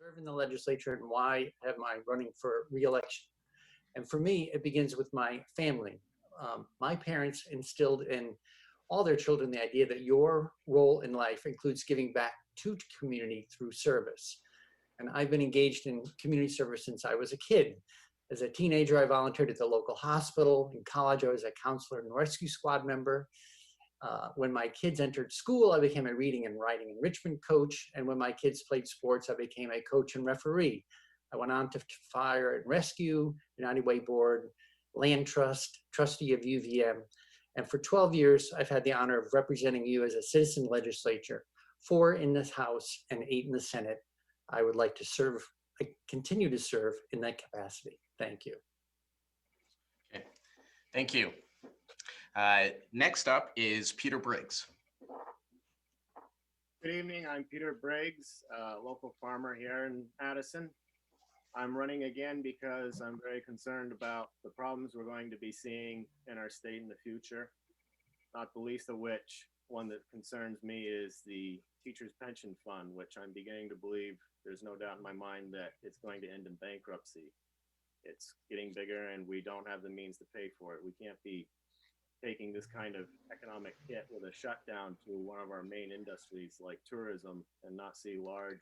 serve in the legislature and why am I running for reelection? And for me, it begins with my family. My parents instilled in all their children the idea that your role in life includes giving back to community through service. And I've been engaged in community service since I was a kid. As a teenager, I volunteered at the local hospital. In college, I was a counselor and rescue squad member. When my kids entered school, I became a reading and writing enrichment coach. And when my kids played sports, I became a coach and referee. I went on to fire and rescue, United Way Board, land trust, trustee of UVM. And for 12 years, I've had the honor of representing you as a citizen legislature, 4 in this House and 8 in the Senate. I would like to serve, continue to serve in that capacity. Thank you. Okay, thank you. Next up is Peter Briggs. Good evening, I'm Peter Briggs, local farmer here in Addison. I'm running again because I'm very concerned about the problems we're going to be seeing in our state in the future, not the least of which one that concerns me is the teachers pension fund, which I'm beginning to believe, there's no doubt in my mind that it's going to end in bankruptcy. It's getting bigger and we don't have the means to pay for it. We can't be taking this kind of economic hit with a shutdown to one of our main industries like tourism and not see large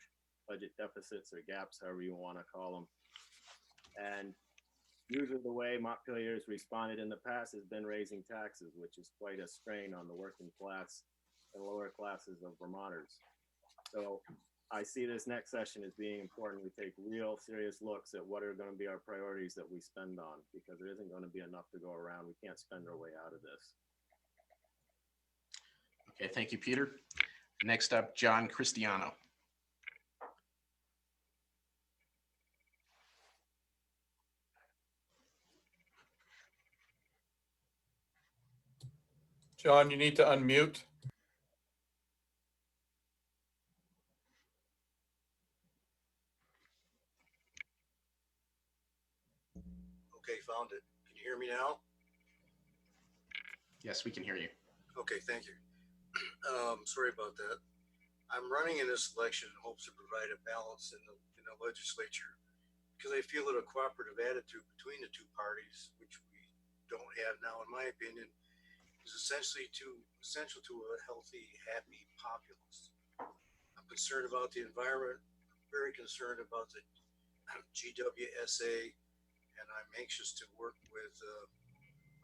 budget deficits or gaps, however you want to call them. And usually the way Montpelier has responded in the past has been raising taxes, which is quite a strain on the working class and lower classes of Vermonters. So I see this next session as being important. We take real serious looks at what are going to be our priorities that we spend on, because there isn't going to be enough to go around. We can't spend our way out of this. Okay, thank you, Peter. Next up, John Cristiano. John, you need to unmute. Okay, found it. Can you hear me now? Yes, we can hear you. Okay, thank you. Sorry about that. I'm running in this election in hopes to provide a balance in the legislature, because I feel that a cooperative attitude between the two parties, which we don't have now, in my opinion, is essential to a healthy, happy populace. I'm concerned about the environment, very concerned about the GWSA, and I'm anxious to work with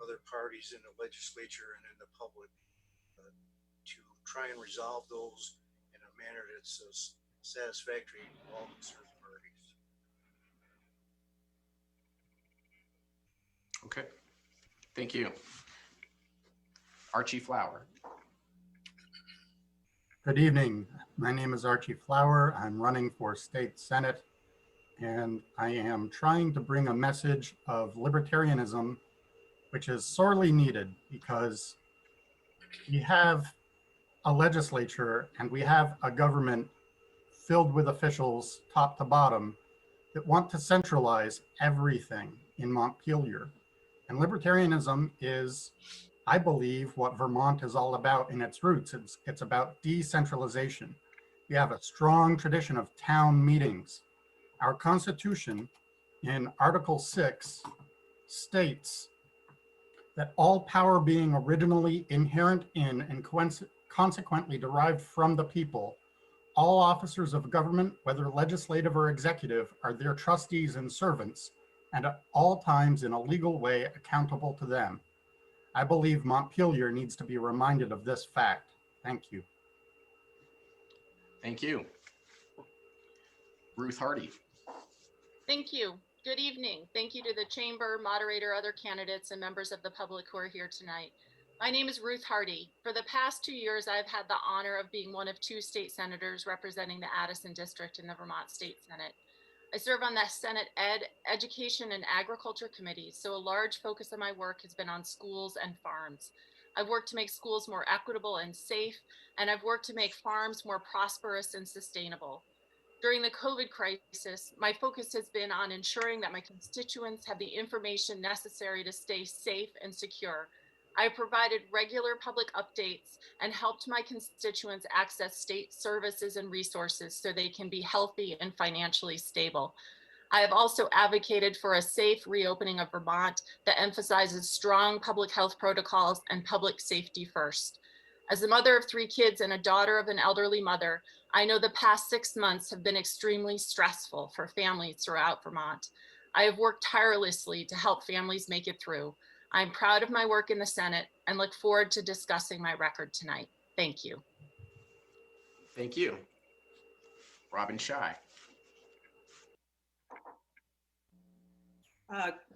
other parties in the legislature and in the public to try and resolve those in a manner that's satisfactory to all concerned parties. Okay, thank you. Archie Flower. Good evening. My name is Archie Flower. I'm running for state senate, and I am trying to bring a message of libertarianism, which is sorely needed because we have a legislature and we have a government filled with officials top to bottom that want to centralize everything in Montpelier. And libertarianism is, I believe, what Vermont is all about in its roots. It's about decentralization. We have a strong tradition of town meetings. Our Constitution in Article 6 states that all power being originally inherent in and consequently derived from the people, all officers of government, whether legislative or executive, are their trustees and servants, and at all times in a legal way accountable to them. I believe Montpelier needs to be reminded of this fact. Thank you. Thank you. Ruth Hardy. Thank you. Good evening. Thank you to the chamber, moderator, other candidates, and members of the public who are here tonight. My name is Ruth Hardy. For the past 2 years, I've had the honor of being one of 2 state senators representing the Addison district in the Vermont State Senate. I serve on the Senate Education and Agriculture committees, so a large focus of my work has been on schools and farms. I've worked to make schools more equitable and safe, and I've worked to make farms more prosperous and sustainable. During the COVID crisis, my focus has been on ensuring that my constituents have the information necessary to stay safe and secure. I provided regular public updates and helped my constituents access state services and resources so they can be healthy and financially stable. I have also advocated for a safe reopening of Vermont that emphasizes strong public health protocols and public safety first. As the mother of 3 kids and a daughter of an elderly mother, I know the past 6 months have been extremely stressful for families throughout Vermont. I have worked tirelessly to help families make it through. I'm proud of my work in the Senate and look forward to discussing my record tonight. Thank you. Thank you. Robin Shy.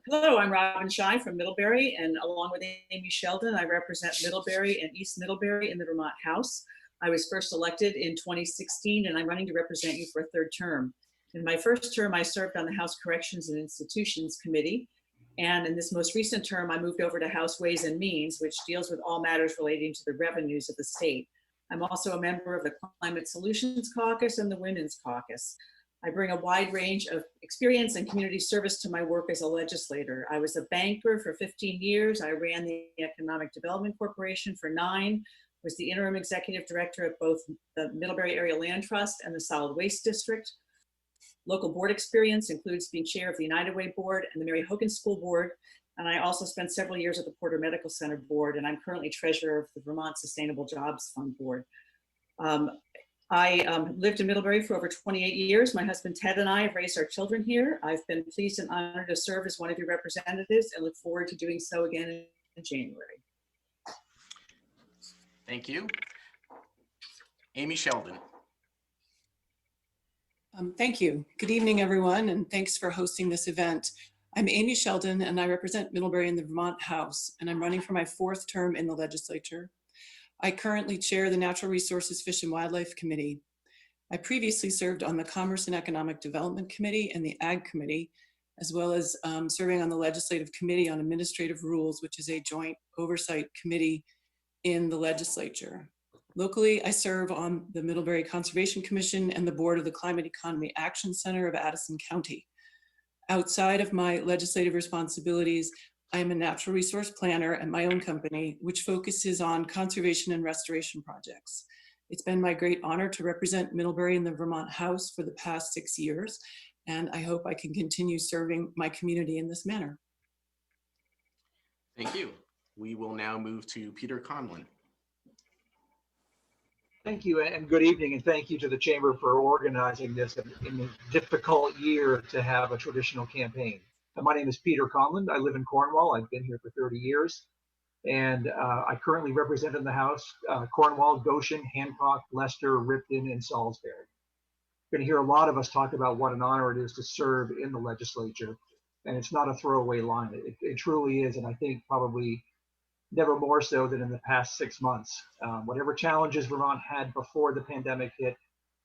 Hello, I'm Robin Shy from Middlebury, and along with Amy Sheldon, I represent Middlebury and East Middlebury in the Vermont House. I was first elected in 2016, and I'm running to represent you for a 3rd term. In my first term, I served on the House Corrections and Institutions Committee, and in this most recent term, I moved over to House Ways and Means, which deals with all matters relating to the revenues of the state. I'm also a member of the Climate Solutions Caucus and the Women's Caucus. I bring a wide range of experience and community service to my work as a legislator. I was a banker for 15 years. I ran the Economic Development Corporation for 9, was the interim executive director of both the Middlebury Area Land Trust and the Solid Waste District. Local board experience includes being chair of the United Way Board and the Mary Hogan School Board. And I also spent several years at the Porter Medical Center Board, and I'm currently treasurer of the Vermont Sustainable Jobs Fund Board. I lived in Middlebury for over 28 years. My husband Ted and I have raised our children here. I've been pleased and honored to serve as one of your representatives and look forward to doing so again in January. Thank you. Amy Sheldon. Thank you. Good evening, everyone, and thanks for hosting this event. I'm Amy Sheldon, and I represent Middlebury in the Vermont House, and I'm running for my 4th term in the legislature. I currently chair the Natural Resources, Fish and Wildlife Committee. I previously served on the Commerce and Economic Development Committee and the Ag Committee, as well as serving on the Legislative Committee on Administrative Rules, which is a joint oversight committee in the legislature. Locally, I serve on the Middlebury Conservation Commission and the board of the Climate Economy Action Center of Addison County. Outside of my legislative responsibilities, I am a natural resource planner at my own company, which focuses on conservation and restoration projects. It's been my great honor to represent Middlebury in the Vermont House for the past 6 years, and I hope I can continue serving my community in this manner. Thank you. We will now move to Peter Conlon. Thank you, and good evening, and thank you to the Chamber for organizing this in a difficult year to have a traditional campaign. My name is Peter Conlon. I live in Cornwall. I've been here for 30 years, and I currently represent in the House Cornwall, Goshen, Hancock, Leicester, Ripon, and Salisbury. You're going to hear a lot of us talk about what an honor it is to serve in the legislature, and it's not a throwaway line. It truly is, and I think probably never more so than in the past 6 months. Whatever challenges Vermont had before the pandemic hit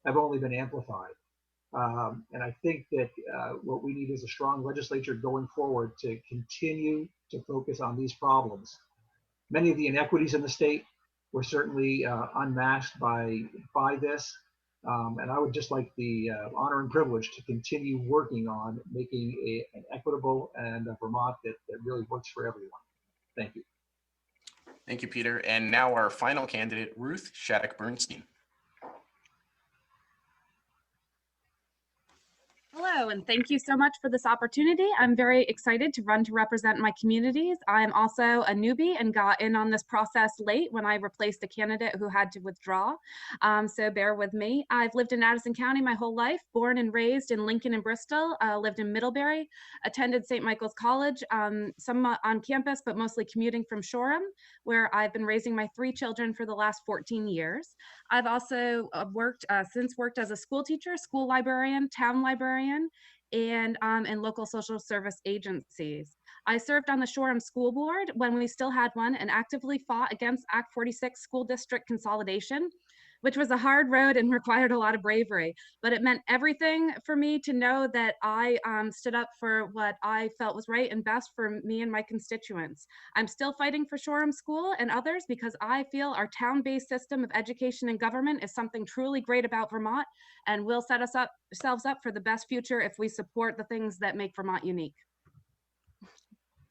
have only been amplified. And I think that what we need is a strong legislature going forward to continue to focus on these problems. Many of the inequities in the state were certainly unmasked by this. And I would just like the honor and privilege to continue working on making an equitable and a Vermont that really works for everyone. Thank you. Thank you, Peter. And now our final candidate, Ruth Shattuck Bernstein. Hello, and thank you so much for this opportunity. I'm very excited to run to represent my communities. I'm also a newbie and got in on this process late when I replaced a candidate who had to withdraw. So bear with me. I've lived in Addison County my whole life, born and raised in Lincoln and Bristol, lived in Middlebury, attended St. Michael's College, some on campus, but mostly commuting from Shoreham, where I've been raising my 3 children for the last 14 years. I've also worked as a school teacher, school librarian, town librarian, and in local social service agencies. I served on the Shoreham School Board when we still had one and actively fought against Act 46 school district consolidation, which was a hard road and required a lot of bravery. But it meant everything for me to know that I stood up for what I felt was right and best for me and my constituents. I'm still fighting for Shoreham School and others because I feel our town-based system of education and government is something truly great about Vermont and will set ourselves up for the best future if we support the things that make Vermont unique.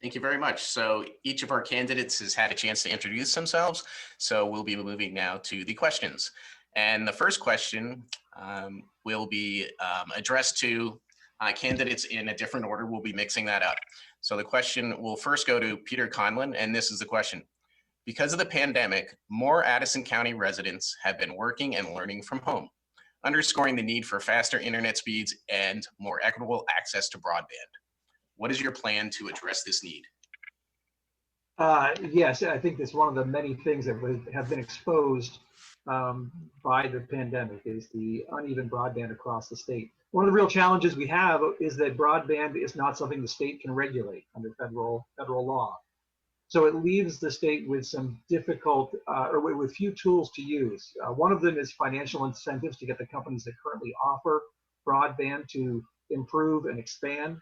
Thank you very much. So each of our candidates has had a chance to introduce themselves. So we'll be moving now to the questions. And the first question will be addressed to candidates in a different order. We'll be mixing that up. So the question will first go to Peter Conlon, and this is the question. Because of the pandemic, more Addison County residents have been working and learning from home, underscoring the need for faster internet speeds and more equitable access to broadband. What is your plan to address this need? Yes, I think that's one of the many things that have been exposed by the pandemic is the uneven broadband across the state. One of the real challenges we have is that broadband is not something the state can regulate under federal law. So it leaves the state with some difficult or with few tools to use. One of them is financial incentives to get the companies that currently offer broadband to improve and expand.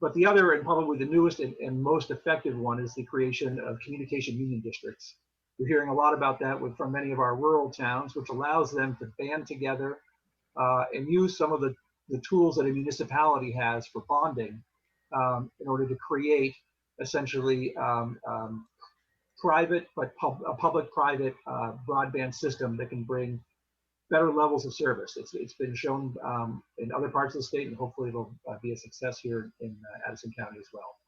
But the other, and probably the newest and most effective one, is the creation of communication union districts. We're hearing a lot about that from many of our rural towns, which allows them to band together and use some of the tools that a municipality has for bonding in order to create essentially private, but a public-private broadband system that can bring better levels of service. It's been shown in other parts of the state, and hopefully it'll be a success here in Addison County as well.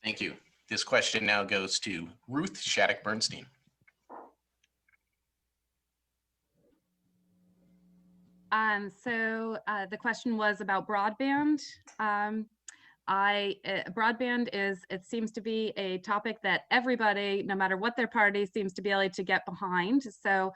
Thank you. This question now goes to Ruth Shattuck Bernstein. The question was about broadband. Broadband it seems to be a topic that everybody, no matter what their party, seems to be able to get behind. So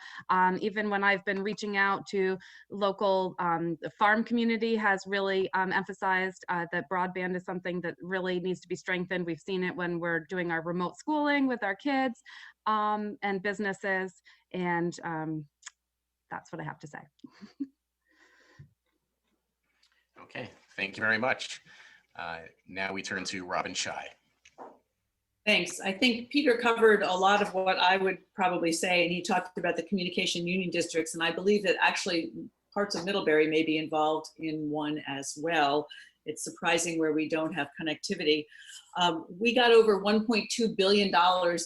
even when I've been reaching out to local, the farm community has really emphasized that broadband is something that really needs to be strengthened. We've seen it when we're doing our remote schooling with our kids and businesses. And that's what I have to say. Okay, thank you very much. Now we turn to Robin Scheid. Thanks. I think Peter covered a lot of what I would probably say, and he talked about the communication union districts, and I believe that actually parts of Middlebury may be involved in one as well. It's surprising where we don't have connectivity. We got over $1.2 billion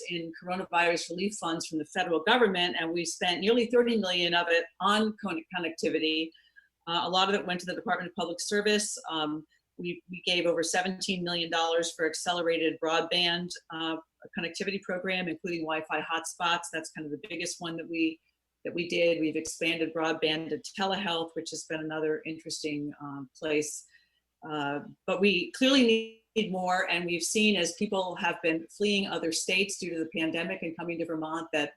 in coronavirus relief funds from the federal government, and we spent nearly 30 million of it on connectivity. A lot of it went to the Department of Public Service. We gave over $17 million for accelerated broadband connectivity program, including Wi-Fi hotspots. That's kind of the biggest one that we did. We've expanded broadband to telehealth, which has been another interesting place. But we clearly need more, and we've seen as people have been fleeing other states due to the pandemic and coming to Vermont that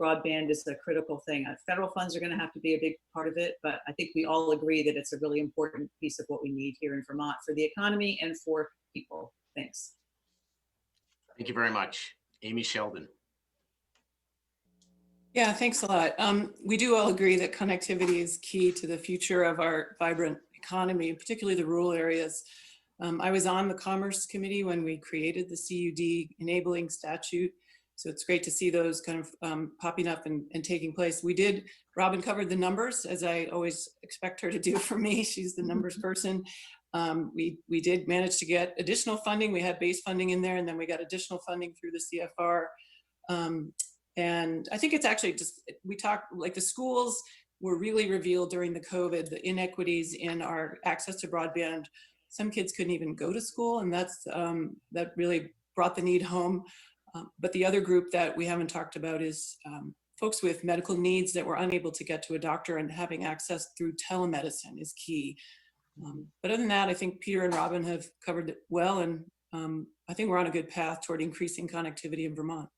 broadband is a critical thing. Federal funds are going to have to be a big part of it, but I think we all agree that it's a really important piece of what we need here in Vermont for the economy and for people. Thanks. Thank you very much. Amy Sheldon. Yeah, thanks a lot. We do all agree that connectivity is key to the future of our vibrant economy, particularly the rural areas. I was on the Commerce Committee when we created the CUD enabling statute. So it's great to see those kind of popping up and taking place. Robin covered the numbers, as I always expect her to do for me. She's the numbers person. We did manage to get additional funding. We had base funding in there, and then we got additional funding through the CFR. And I think it's actually we talked, like the schools were really revealed during the COVID, the inequities in our access to broadband. Some kids couldn't even go to school, and that really brought the need home. But the other group that we haven't talked about is folks with medical needs that were unable to get to a doctor, and having access through telemedicine is key. But other than that, I think Peter and Robin have covered it well, and I think we're on a good path toward increasing connectivity in Vermont.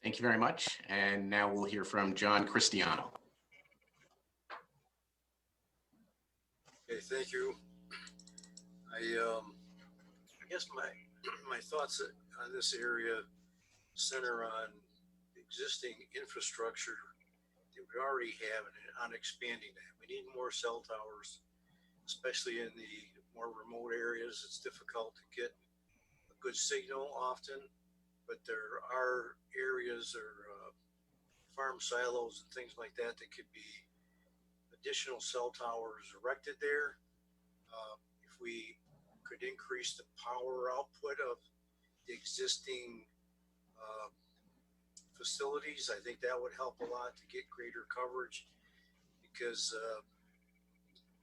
Thank you very much. And now we'll hear from John Cristiano. Okay, thank you. I guess my thoughts on this area center on existing infrastructure that we already have and on expanding that. We need more cell towers, especially in the more remote areas. It's difficult to get a good signal often, but there are areas or farm silos and things like that that could be additional cell towers erected there. If we could increase the power output of the existing facilities. I think that would help a lot to get greater coverage because,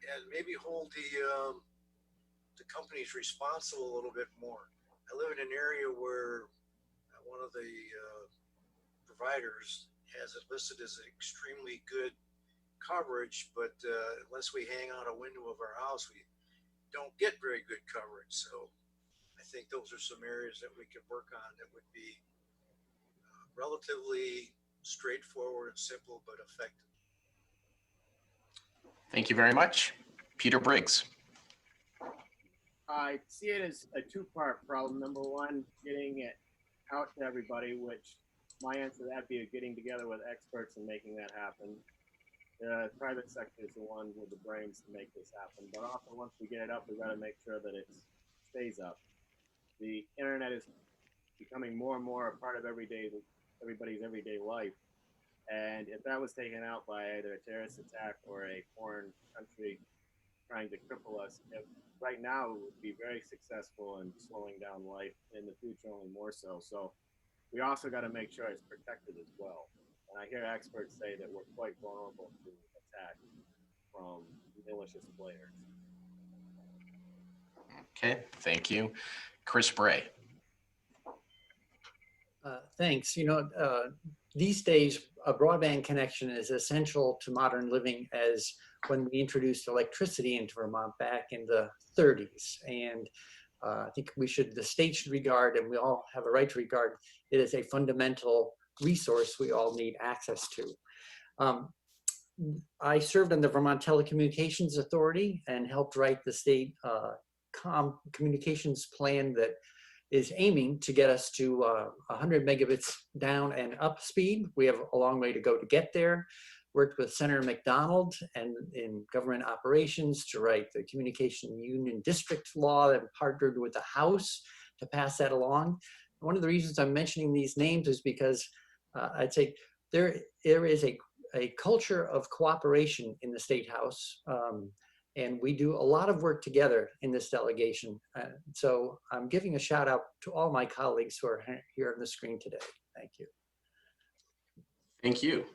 and maybe hold the companies responsible a little bit more. I live in an area where one of the providers has it listed as extremely good coverage, but unless we hang out a window of our house, we don't get very good coverage. So I think those are some areas that we could work on that would be relatively straightforward and simple, but effective. Thank you very much. Peter Briggs. I see it as a two-part problem. Number one, getting it out to everybody, which my answer to that would be getting together with experts and making that happen. The private sector is the one with the brains to make this happen. But also, once we get it up, we've got to make sure that it stays up. The internet is becoming more and more a part of everybody's everyday life. And if that was taken out by either a terrorist attack or a foreign country trying to cripple us, right now it would be very successful in slowing down life, in the future only more so. So we also got to make sure it's protected as well. And I hear experts say that we're quite vulnerable to attack from malicious players. Okay, thank you. Chris Bray. Thanks. These days, a broadband connection is essential to modern living, as when we introduced electricity into Vermont back in the 30s. And I think the state should regard, and we all have a right to regard, it as a fundamental resource we all need access to. I served on the Vermont Telecommunications Authority and helped write the state communications plan that is aiming to get us to 100 megabits down and up speed. We have a long way to go to get there. Worked with Senator McDonald and in government operations to write the Communication Union District Law, and partnered with the House to pass that along. One of the reasons I'm mentioning these names is because I'd say there is a culture of cooperation in the State House. And we do a lot of work together in this delegation. So I'm giving a shout out to all my colleagues who are here on the screen today. Thank you. Thank you.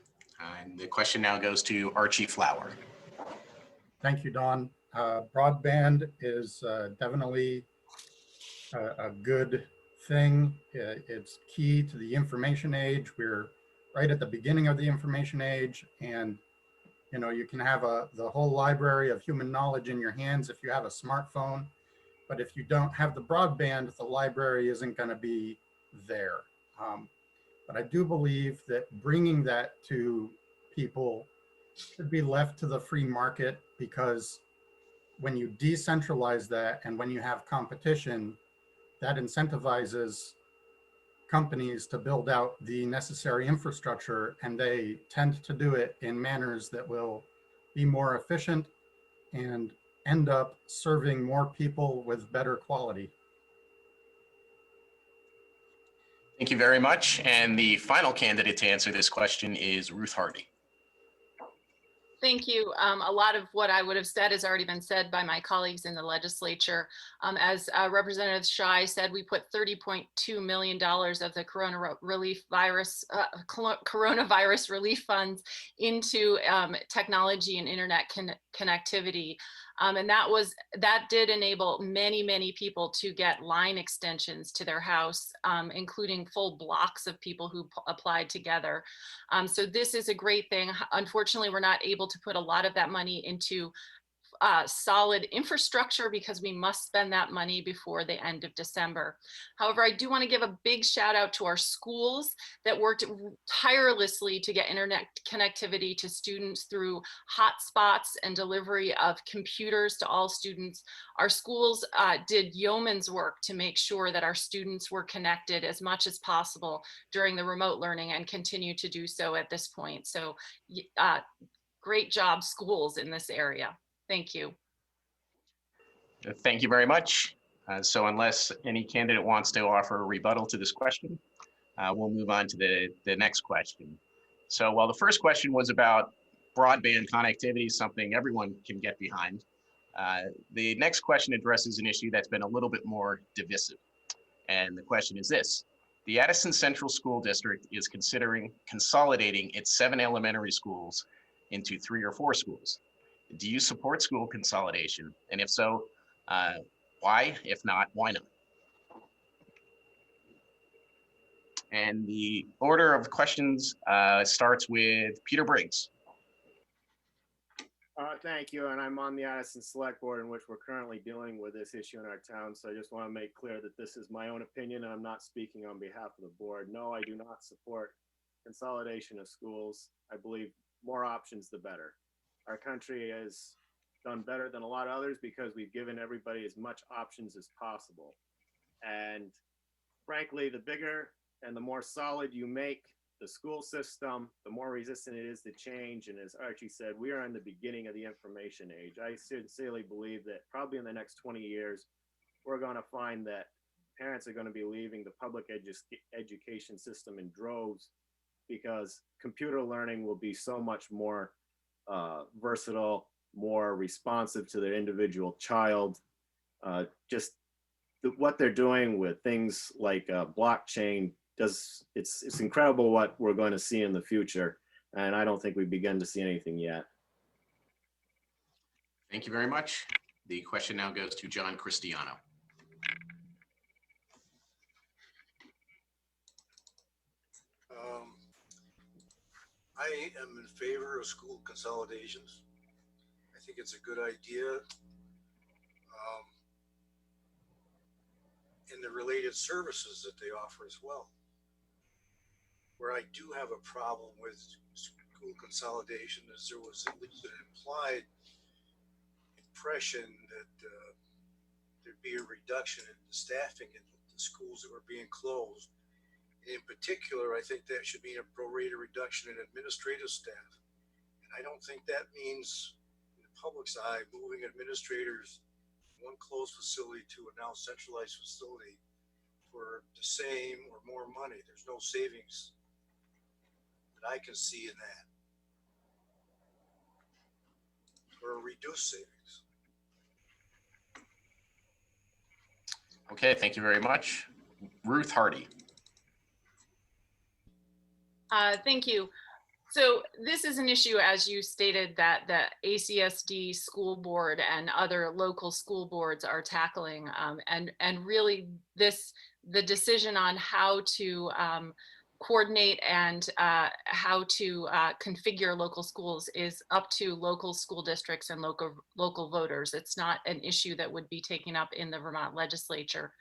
And the question now goes to Archie Flower. Thank you, Don. Broadband is definitely a good thing. It's key to the information age. We're right at the beginning of the information age, and you can have the whole library of human knowledge in your hands if you have a smartphone, but if you don't have the broadband, the library isn't going to be there. But I do believe that bringing that to people should be left to the free market, because when you decentralize that and when you have competition, that incentivizes companies to build out the necessary infrastructure, and they tend to do it in manners that will be more efficient and end up serving more people with better quality. Thank you very much. And the final candidate to answer this question is Ruth Hardy. Thank you. A lot of what I would have said has already been said by my colleagues in the legislature. As Representative Shai said, we put $30.2 million of the coronavirus relief funds into technology and internet connectivity. And that did enable many people to get line extensions to their house, including full blocks of people who applied together. So this is a great thing. Unfortunately, we're not able to put a lot of that money into solid infrastructure because we must spend that money before the end of December. However, I do want to give a big shout out to our schools that worked tirelessly to get internet connectivity to students through hotspots and delivery of computers to all students. Our schools did yeoman's work to make sure that our students were connected as much as possible during the remote learning, and continue to do so at this point. So great job, schools, in this area. Thank you. Thank you very much. So unless any candidate wants to offer a rebuttal to this question, we'll move on to the next question. So while the first question was about broadband connectivity, something everyone can get behind, The next question addresses an issue that's been a little bit more divisive. And the question is this: the Addison Central School District is considering consolidating its 7 elementary schools into 3 or 4 schools. Do you support school consolidation? And if so, why? If not, why not? And the order of questions starts with Peter Briggs. Thank you, and I'm on the Addison Select Board, in which we're currently dealing with this issue in our town. So I just want to make clear that this is my own opinion, and I'm not speaking on behalf of the board. No, I do not support consolidation of schools. I believe more options, the better. Our country has done better than a lot of others because we've given everybody as much options as possible. And frankly, the bigger and the more solid you make the school system, the more resistant it is to change. And as Archie said, we are in the beginning of the information age. I sincerely believe that probably in the next 20 years, we're going to find that parents are going to be leaving the public education system in droves because computer learning will be so much more versatile, more responsive to their individual child. Just what they're doing with things like blockchain it's incredible what we're going to see in the future, and I don't think we've begun to see anything yet. Thank you very much. The question now goes to John Cristiano. I am in favor of school consolidations. I think it's a good idea. And the related services that they offer as well. Where I do have a problem with school consolidation is there was at least an implied impression that there'd be a reduction in the staffing in the schools that were being closed. In particular, I think that should mean a prorated reduction in administrative staff. And I don't think that means, in the public's eye, moving administrators from one closed facility to a now centralized facility for the same or more money. There's no savings that I can see in that, or reduced savings. Okay, thank you very much. Ruth Hardy. Thank you. So this is an issue, as you stated, that the ACSD school board and other local school boards are tackling, and really the decision on how to coordinate and how to configure local schools is up to local school districts and local voters. It's not an issue that would be taken up in the Vermont legislature.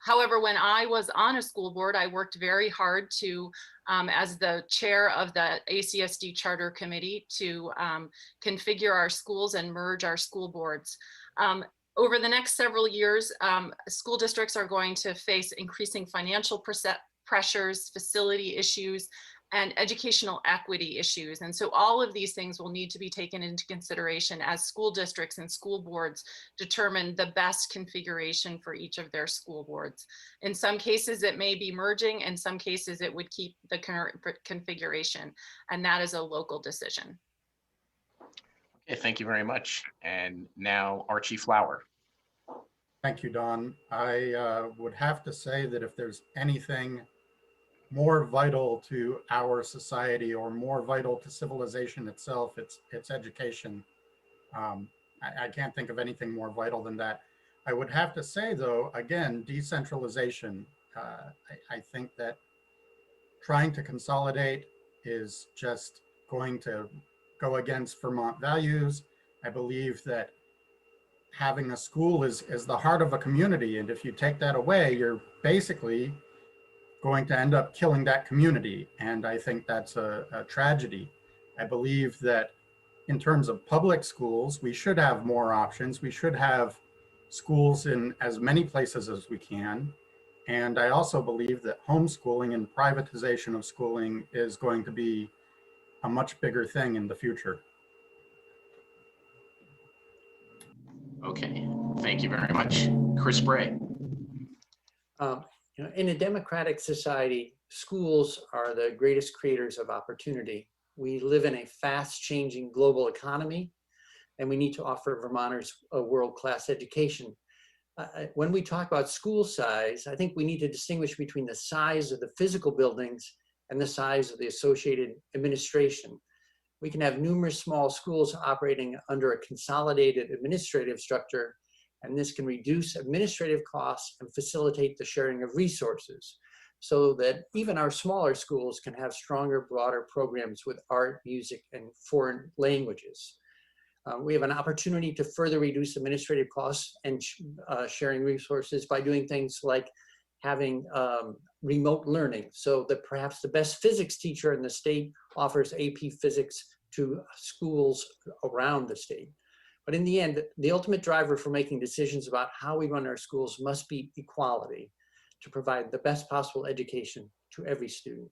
However, when I was on a school board, I worked very hard to, as the chair of the ACSD Charter Committee, to configure our schools and merge our school boards. Over the next several years, school districts are going to face increasing financial pressures, facility issues, and educational equity issues. And so all of these things will need to be taken into consideration as school districts and school boards determine the best configuration for each of their school boards. In some cases, it may be merging. In some cases, it would keep the current configuration, and that is a local decision. Okay, thank you very much. And now Archie Flower. Thank you, Don. I would have to say that if there's anything more vital to our society or more vital to civilization itself, it's education. I can't think of anything more vital than that. I would have to say, though, again, decentralization. I think that trying to consolidate is just going to go against Vermont values. I believe that having a school is the heart of a community, and if you take that away, you're basically going to end up killing that community. And I think that's a tragedy. I believe that in terms of public schools, we should have more options. We should have schools in as many places as we can. And I also believe that homeschooling and privatization of schooling is going to be a much bigger thing in the future. Okay, thank you very much. Chris Bray. In a democratic society, schools are the greatest creators of opportunity. We live in a fast-changing global economy, and we need to offer Vermonters a world-class education. When we talk about school size, I think we need to distinguish between the size of the physical buildings and the size of the associated administration. We can have numerous small schools operating under a consolidated administrative structure, and this can reduce administrative costs and facilitate the sharing of resources so that even our smaller schools can have stronger, broader programs with art, music, and foreign languages. We have an opportunity to further reduce administrative costs and sharing resources by doing things like having remote learning, so that perhaps the best physics teacher in the state offers AP physics to schools around the state. But in the end, the ultimate driver for making decisions about how we run our schools must be equality, to provide the best possible education to every student.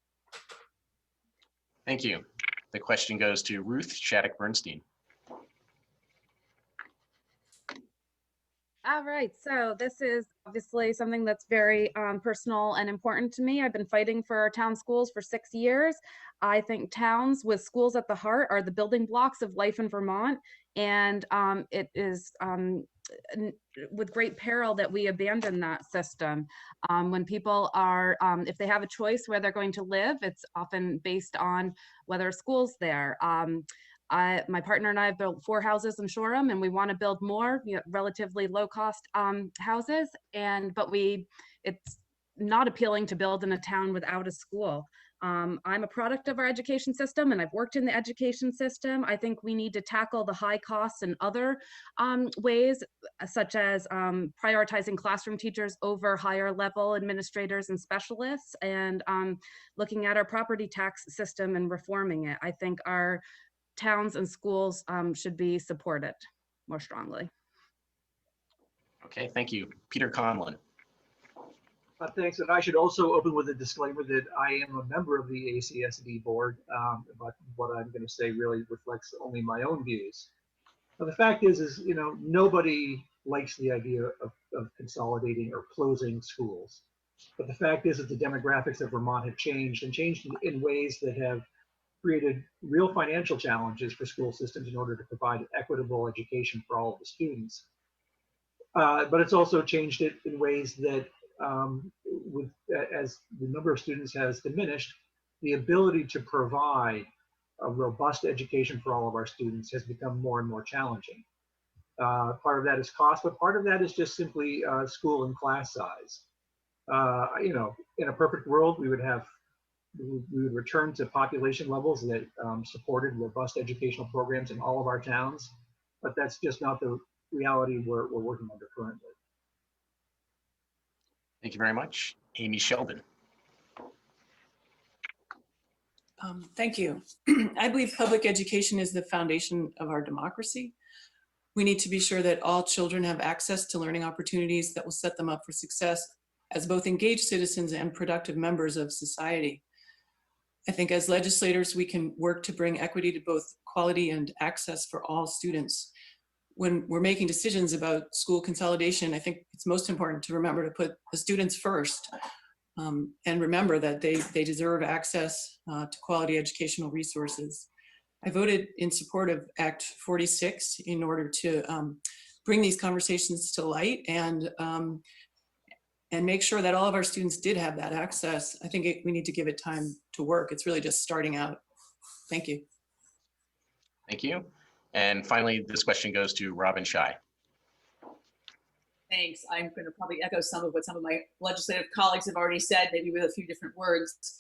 Thank you. The question goes to Ruth Shattuck Bernstein. All right, so this is obviously something that's very personal and important to me. I've been fighting for our town schools for 6 years. I think towns with schools at the heart are the building blocks of life in Vermont, and it is with great peril that we abandon that system. When people are, if they have a choice where they're going to live, it's often based on whether a school's there. My partner and I have built 4 houses in Shoreham, and we want to build more, relatively low-cost houses. But it's not appealing to build in a town without a school. I'm a product of our education system, and I've worked in the education system. I think we need to tackle the high costs in other ways, such as prioritizing classroom teachers over higher level administrators and specialists, and looking at our property tax system and reforming it. I think our towns and schools should be supported more strongly. Okay, thank you. Peter Conlon. Thanks, and I should also open with a disclaimer that I am a member of the ACSD board, but what I'm going to say really reflects only my own views. Now, the fact is nobody likes the idea of consolidating or closing schools. But the fact is that the demographics of Vermont have changed, and changed in ways that have created real financial challenges for school systems in order to provide equitable education for all of the students. But it's also changed it in ways that, as the number of students has diminished, the ability to provide a robust education for all of our students has become more and more challenging. Part of that is cost, but part of that is just simply school and class size. In a perfect world, we would return to population levels that supported robust educational programs in all of our towns, but that's just not the reality we're working under currently. Thank you very much. Amy Sheldon. Thank you. I believe public education is the foundation of our democracy. We need to be sure that all children have access to learning opportunities that will set them up for success as both engaged citizens and productive members of society. I think as legislators, we can work to bring equity to both quality and access for all students. When we're making decisions about school consolidation, I think it's most important to remember to put the students first, and remember that they deserve access to quality educational resources. I voted in support of Act 46 in order to bring these conversations to light and make sure that all of our students did have that access. I think we need to give it time to work. It's really just starting out. Thank you. Thank you. And finally, this question goes to Robin Scheid. Thanks. I'm going to probably echo some of what some of my legislative colleagues have already said, maybe with a few different words.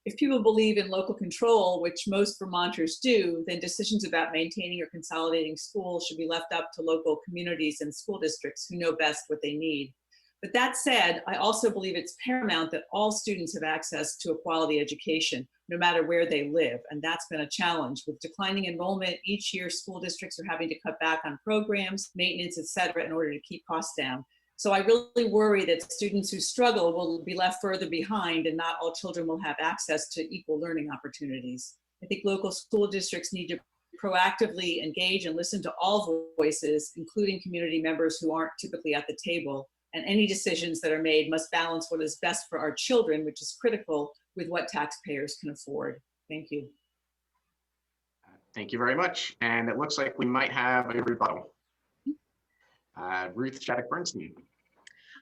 If people believe in local control, which most Vermonters do, then decisions about maintaining or consolidating schools should be left up to local communities and school districts who know best what they need. But that said, I also believe it's paramount that all students have access to a quality education, no matter where they live. And that's been a challenge. With declining enrollment, each year school districts are having to cut back on programs, maintenance, et cetera, in order to keep costs down. So I really worry that students who struggle will be left further behind, and not all children will have access to equal learning opportunities. I think local school districts need to proactively engage and listen to all voices, including community members who aren't typically at the table. And any decisions that are made must balance what is best for our children, which is critical, with what taxpayers can afford. Thank you. Thank you very much. And it looks like we might have a rebuttal. Ruth Shattuck-Bernstein.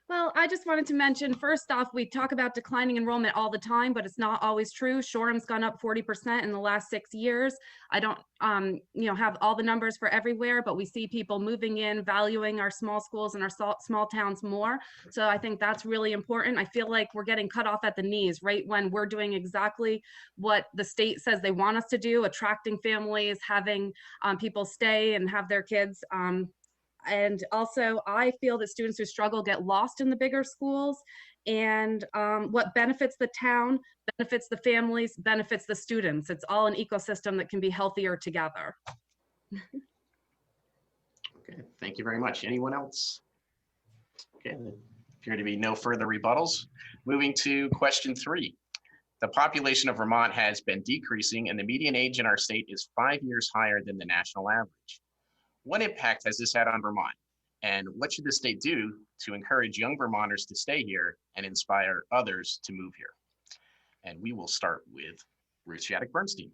Well, I just wanted to mention, first off, we talk about declining enrollment all the time, but it's not always true. Shoreham's gone up 40% in the last 6 years. I don't, have all the numbers for everywhere, but we see people moving in, valuing our small schools and our small towns more. So I think that's really important. I feel like we're getting cut off at the knees right when we're doing exactly what the state says they want us to do, attracting families, having people stay and have their kids. And also, I feel that students who struggle get lost in the bigger schools, and what benefits the town, benefits the families, benefits the students. It's all an ecosystem that can be healthier together. Okay, thank you very much. Anyone else? Okay, there appear to be no further rebuttals. Moving to question 3. The population of Vermont has been decreasing, and the median age in our state is 5 years higher than the national average. What impact has this had on Vermont? And what should the state do to encourage young Vermonters to stay here and inspire others to move here? And we will start with Ruth Shattuck-Bernstein.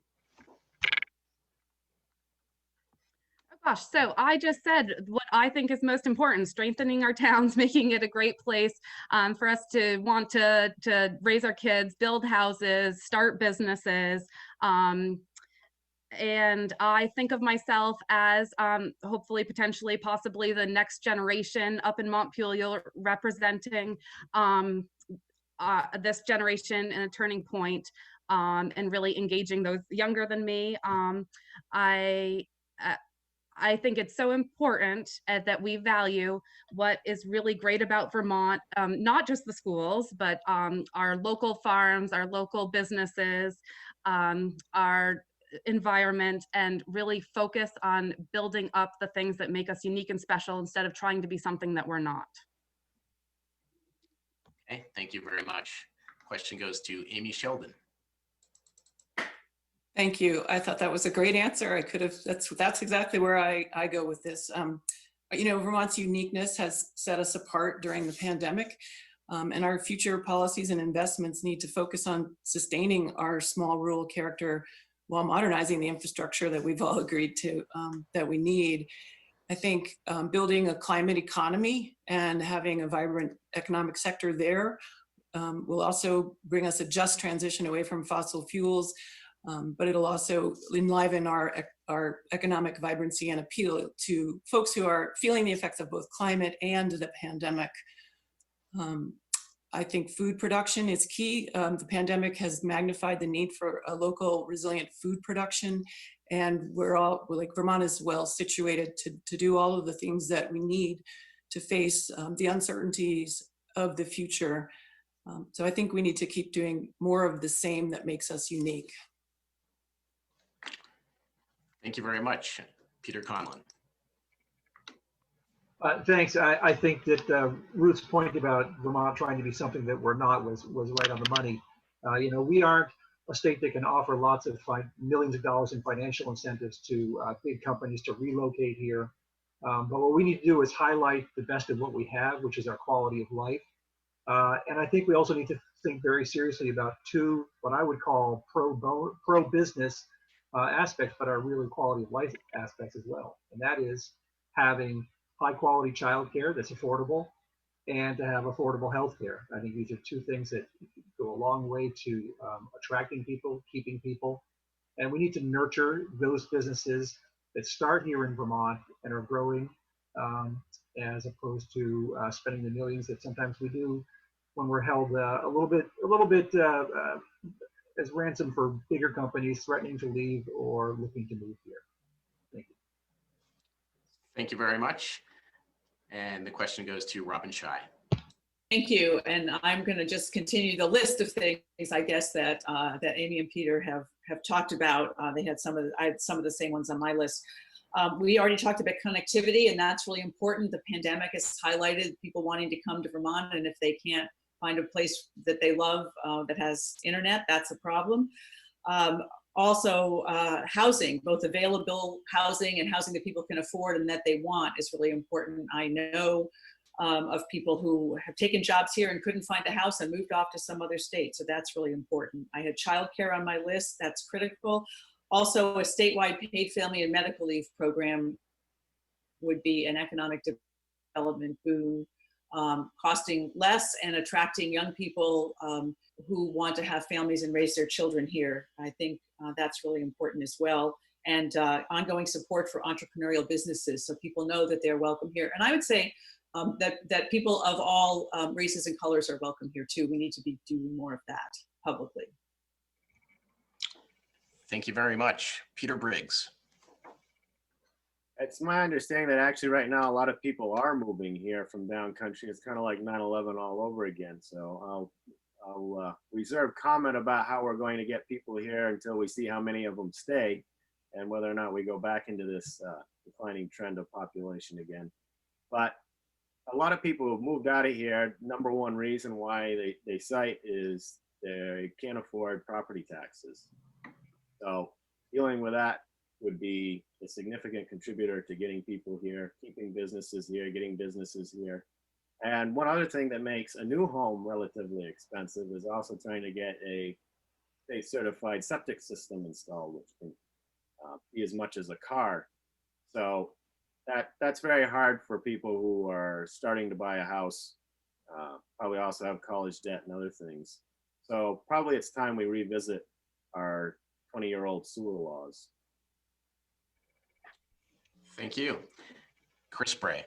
Oh gosh, so I just said what I think is most important: strengthening our towns, making it a great place for us to want to raise our kids, build houses, start businesses. And I think of myself as hopefully, potentially, possibly the next generation up in Montpelier, representing this generation in a turning point, and really engaging those younger than me. I think it's so important that we value what is really great about Vermont, not just the schools, but our local farms, our local businesses, our environment, and really focus on building up the things that make us unique and special instead of trying to be something that we're not. Okay, thank you very much. Question goes to Amy Sheldon. Thank you. I thought that was a great answer. I could have, that's exactly where I go with this. Vermont's uniqueness has set us apart during the pandemic, and our future policies and investments need to focus on sustaining our small rural character while modernizing the infrastructure that we've all agreed to that we need. I think building a climate economy and having a vibrant economic sector there will also bring us a just transition away from fossil fuels, but it'll also enliven our economic vibrancy and appeal to folks who are feeling the effects of both climate and the pandemic. I think food production is key. The pandemic has magnified the need for a local resilient food production, and we're like Vermont is well situated to do all of the things that we need to face the uncertainties of the future. So I think we need to keep doing more of the same that makes us unique. Thank you very much. Peter Conlon. Thanks. I think that Ruth's point about Vermont trying to be something that we're not was right on the money. We aren't a state that can offer lots of millions of dollars in financial incentives to big companies to relocate here. But what we need to do is highlight the best of what we have, which is our quality of life. And I think we also need to think very seriously about two, what I would call pro-business aspects, but are really quality of life aspects as well. And that is having high quality childcare that's affordable, and to have affordable health care. I think these are two things that go a long way to attracting people, keeping people. And we need to nurture those businesses that start here in Vermont and are growing, as opposed to spending the millions that sometimes we do when we're held a little bit as ransom for bigger companies threatening to leave or looking to move here. Thank you. Thank you very much. And the question goes to Robin Shy. Thank you. And I'm going to just continue the list of things, I guess, that Amy and Peter have talked about. They had I had some of the same ones on my list. We already talked about connectivity, and that's really important. The pandemic has highlighted people wanting to come to Vermont, and if they can't find a place that they love that has internet, that's a problem. Also, housing, both available housing and housing that people can afford and that they want, is really important. I know of people who have taken jobs here and couldn't find a house and moved off to some other state, so that's really important. I had childcare on my list, that's critical. Also, a statewide paid family and medical leave program would be an economic development boon, costing less and attracting young people who want to have families and raise their children here. I think that's really important as well. And ongoing support for entrepreneurial businesses, so people know that they're welcome here. And I would say that people of all races and colors are welcome here too. We need to be doing more of that publicly. Thank you very much. Peter Briggs. It's my understanding that actually right now a lot of people are moving here from down country. It's kind of like 9/11 all over again. So I'll reserve comment about how we're going to get people here until we see how many of them stay and whether or not we go back into this declining trend of population again. But a lot of people who've moved out of here, number one reason why they cite is they can't afford property taxes. So dealing with that would be a significant contributor to getting people here, keeping businesses here, getting businesses here. And one other thing that makes a new home relatively expensive is also trying to get a state-certified septic system installed, which can be as much as a car. So that's very hard for people who are starting to buy a house, probably also have college debt and other things. So probably it's time we revisit our 20-year-old sewer laws. Thank you. Chris Bray.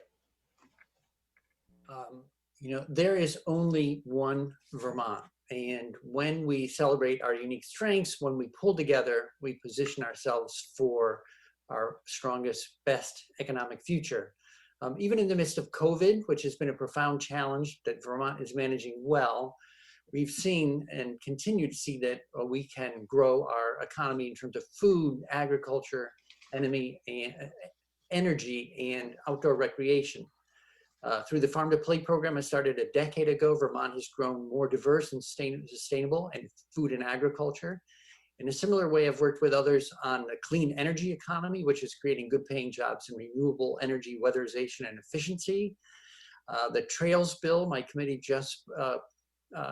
There is only one Vermont. And when we celebrate our unique strengths, when we pull together, we position ourselves for our strongest, best economic future. Even in the midst of COVID, which has been a profound challenge that Vermont is managing well, we've seen and continue to see that we can grow our economy in terms of food, agriculture, energy, and outdoor recreation. Through the Farm to Plate program I started a decade ago, Vermont has grown more diverse and sustainable in food and agriculture. In a similar way, I've worked with others on the clean energy economy, which is creating good paying jobs in renewable energy, weatherization, and efficiency. The Trails Bill, my committee just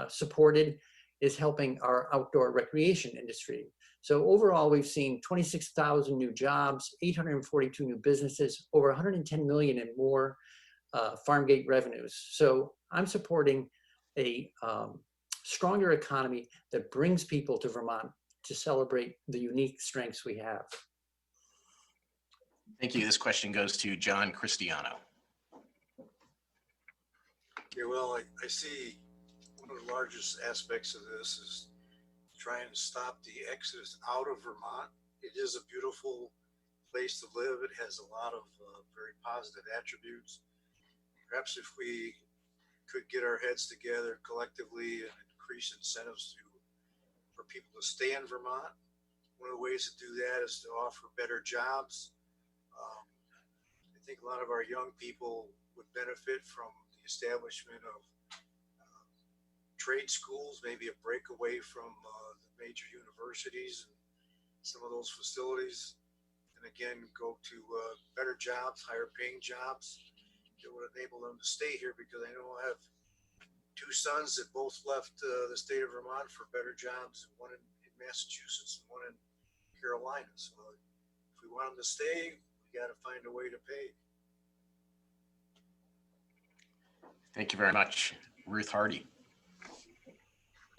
supported, is helping our outdoor recreation industry. So overall, we've seen 26,000 new jobs, 842 new businesses, over 110 million and more farm gate revenues. So I'm supporting a stronger economy that brings people to Vermont to celebrate the unique strengths we have. Thank you. This question goes to John Cristiano. Okay, well, I see one of the largest aspects of this is trying to stop the exodus out of Vermont. It is a beautiful place to live. It has a lot of very positive attributes. Perhaps if we could get our heads together collectively and increase incentives for people to stay in Vermont. One of the ways to do that is to offer better jobs. I think a lot of our young people would benefit from the establishment of trade schools, maybe a break away from the major universities and some of those facilities. And again, go to better jobs, higher paying jobs. It would enable them to stay here, because I know I have two sons that both left the state of Vermont for better jobs, one in Massachusetts and one in Carolina. So if we want them to stay, we got to find a way to pay. Thank you very much. Ruth Hardy.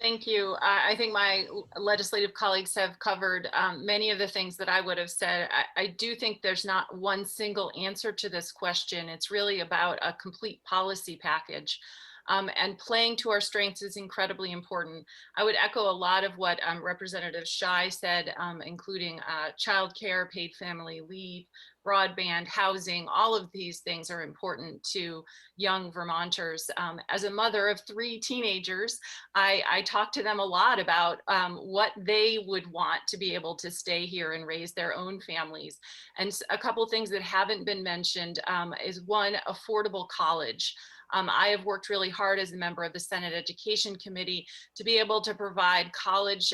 Thank you. I think my legislative colleagues have covered many of the things that I would have said. I do think there's not one single answer to this question. It's really about a complete policy package. And playing to our strengths is incredibly important. I would echo a lot of what Representative Shai said, including childcare, paid family leave, broadband, housing. All of these things are important to young Vermonters. As a mother of 3 teenagers, I talk to them a lot about what they would want to be able to stay here and raise their own families. And a couple things that haven't been mentioned is one, affordable college. I have worked really hard as a member of the Senate Education Committee to be able to provide college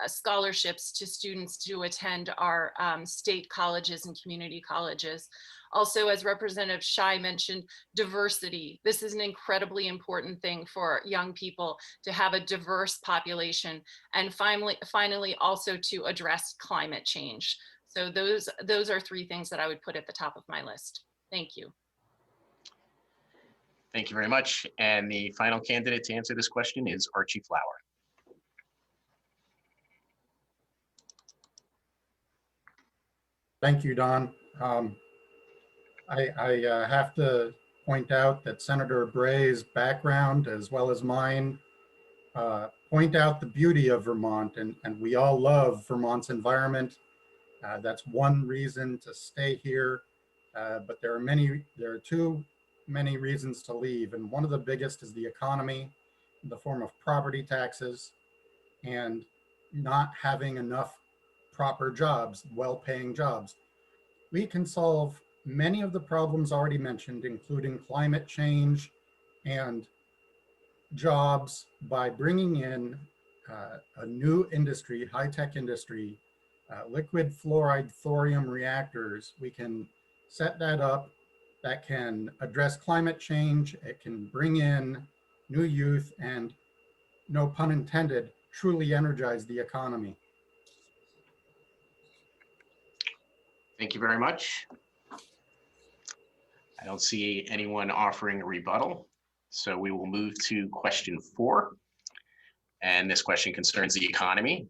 scholarships to students to attend our state colleges and community colleges. Also, as Representative Shai mentioned, diversity. This is an incredibly important thing for young people, to have a diverse population. And finally, also to address climate change. So those are three things that I would put at the top of my list. Thank you. Thank you very much. And the final candidate to answer this question is Archie Flower. Thank you, Don. I have to point out that Senator Bray's background, as well as mine, point out the beauty of Vermont, and we all love Vermont's environment. That's one reason to stay here, but there are too many reasons to leave, and one of the biggest is the economy in the form of property taxes and not having enough proper jobs, well-paying jobs. We can solve many of the problems already mentioned, including climate change and jobs, by bringing in a new industry, high-tech industry, liquid fluoride thorium reactors. We can set that up. That can address climate change. It can bring in new youth and, no pun intended, truly energize the economy. Thank you very much. I don't see anyone offering a rebuttal, so we will move to question 4. And this question concerns the economy.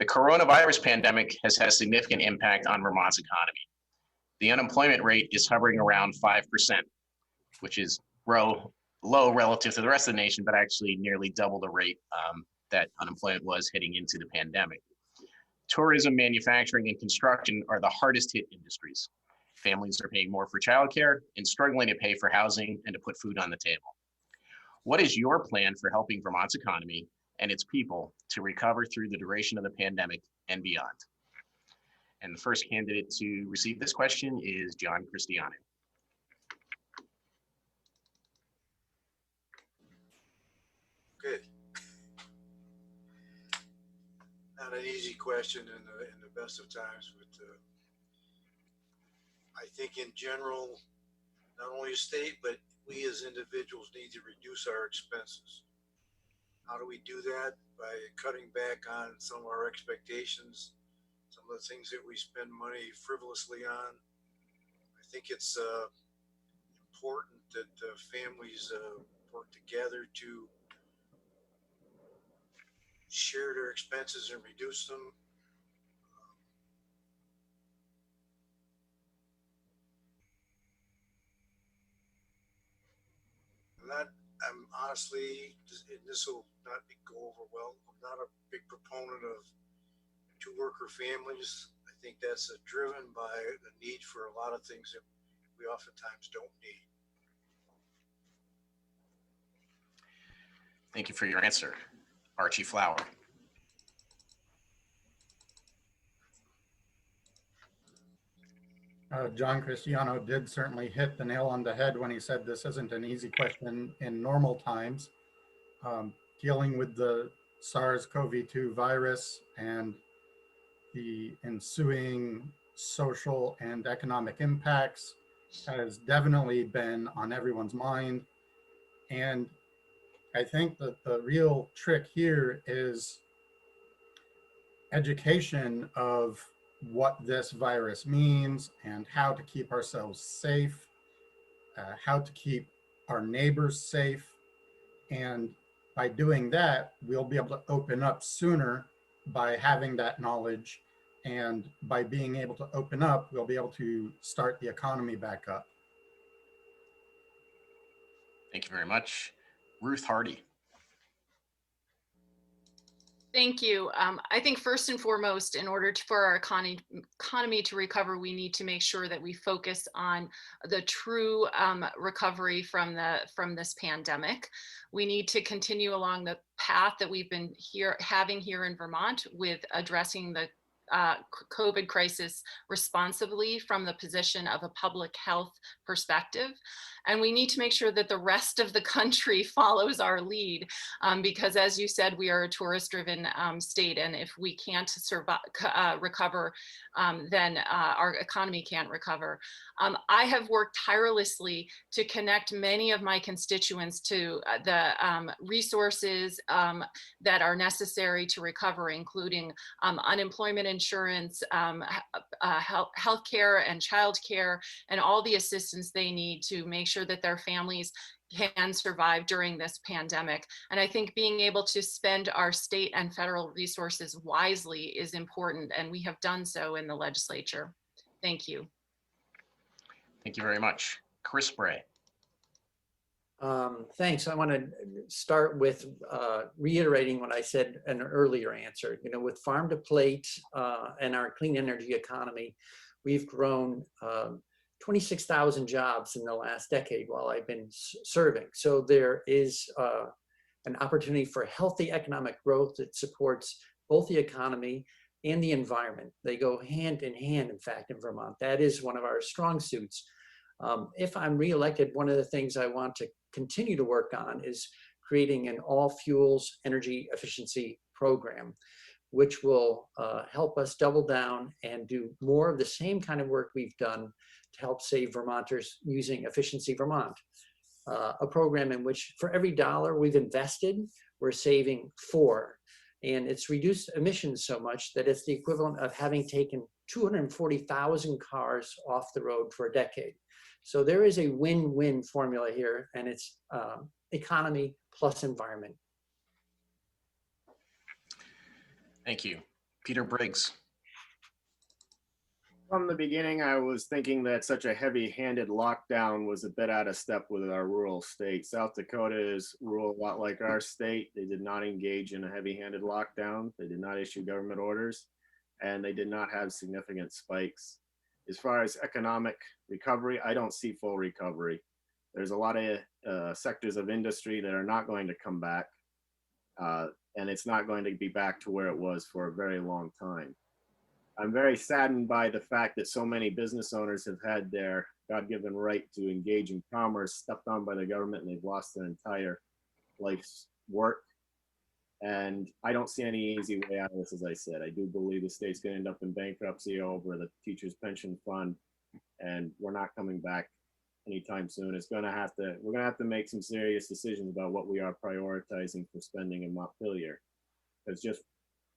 The coronavirus pandemic has had a significant impact on Vermont's economy. The unemployment rate is hovering around 5%, which is low relative to the rest of the nation, but actually nearly double the rate that unemployment was heading into the pandemic. Tourism, manufacturing, and construction are the hardest hit industries. Families are paying more for childcare and struggling to pay for housing and to put food on the table. What is your plan for helping Vermont's economy and its people to recover through the duration of the pandemic and beyond? And the first candidate to receive this question is John Cristiano. Okay. Not an easy question in the best of times, but I think in general, not only a state, but we as individuals need to reduce our expenses. How do we do that? By cutting back on some of our expectations, some of the things that we spend money frivolously on. I think it's important that families work together to share their expenses and reduce them. I'm honestly, and this will not go over well, I'm not a big proponent of 2-worker families. I think that's driven by the need for a lot of things that we oftentimes don't need. Thank you for your answer, Archie Flower. John Cristiano did certainly hit the nail on the head when he said this isn't an easy question in normal times. Dealing with the SARS-CoV-2 virus and the ensuing social and economic impacts has definitely been on everyone's mind. And I think that the real trick here is education of what this virus means and how to keep ourselves safe, how to keep our neighbors safe. And by doing that, we'll be able to open up sooner by having that knowledge. And by being able to open up, we'll be able to start the economy back up. Thank you very much. Ruth Hardy. Thank you. I think first and foremost, in order for our economy to recover, we need to make sure that we focus on the true recovery from this pandemic. We need to continue along the path that we've been having here in Vermont with addressing the COVID crisis responsibly from the position of a public health perspective. And we need to make sure that the rest of the country follows our lead, because as you said, we are a tourist-driven state, and if we can't recover, then our economy can't recover. I have worked tirelessly to connect many of my constituents to the resources that are necessary to recover, including unemployment insurance, healthcare and childcare, and all the assistance they need to make sure that their families can survive during this pandemic. And I think being able to spend our state and federal resources wisely is important, and we have done so in the legislature. Thank you. Thank you very much. Chris Bray. Thanks. I want to start with reiterating what I said in an earlier answer. You know, with farm to plate and our clean energy economy, we've grown 26,000 jobs in the last decade while I've been serving. So there is an opportunity for healthy economic growth that supports both the economy and the environment. They go hand in hand, in fact, in Vermont. That is one of our strong suits. If I'm reelected, one of the things I want to continue to work on is creating an all fuels energy efficiency program, which will help us double down and do more of the same kind of work we've done to help save Vermonters using Efficiency Vermont, a program in which for every dollar we've invested, we're saving 4. And it's reduced emissions so much that it's the equivalent of having taken 240,000 cars off the road for a decade. So there is a win-win formula here, and it's economy plus environment. Thank you. Peter Briggs. From the beginning, I was thinking that such a heavy-handed lockdown was a bit out of step with our rural state. South Dakota is rural, a lot like our state. They did not engage in a heavy-handed lockdown. They did not issue government orders, and they did not have significant spikes. As far as economic recovery, I don't see full recovery. There's a lot of sectors of industry that are not going to come back, and it's not going to be back to where it was for a very long time. I'm very saddened by the fact that so many business owners have had their God-given right to engage in commerce stepped on by the government, and they've lost their entire life's work. And I don't see any easy way out of this, as I said. I do believe the state's going to end up in bankruptcy over the teachers' pension fund, and we're not coming back anytime soon. We're going to have to make some serious decisions about what we are prioritizing for spending in Montpelier, because just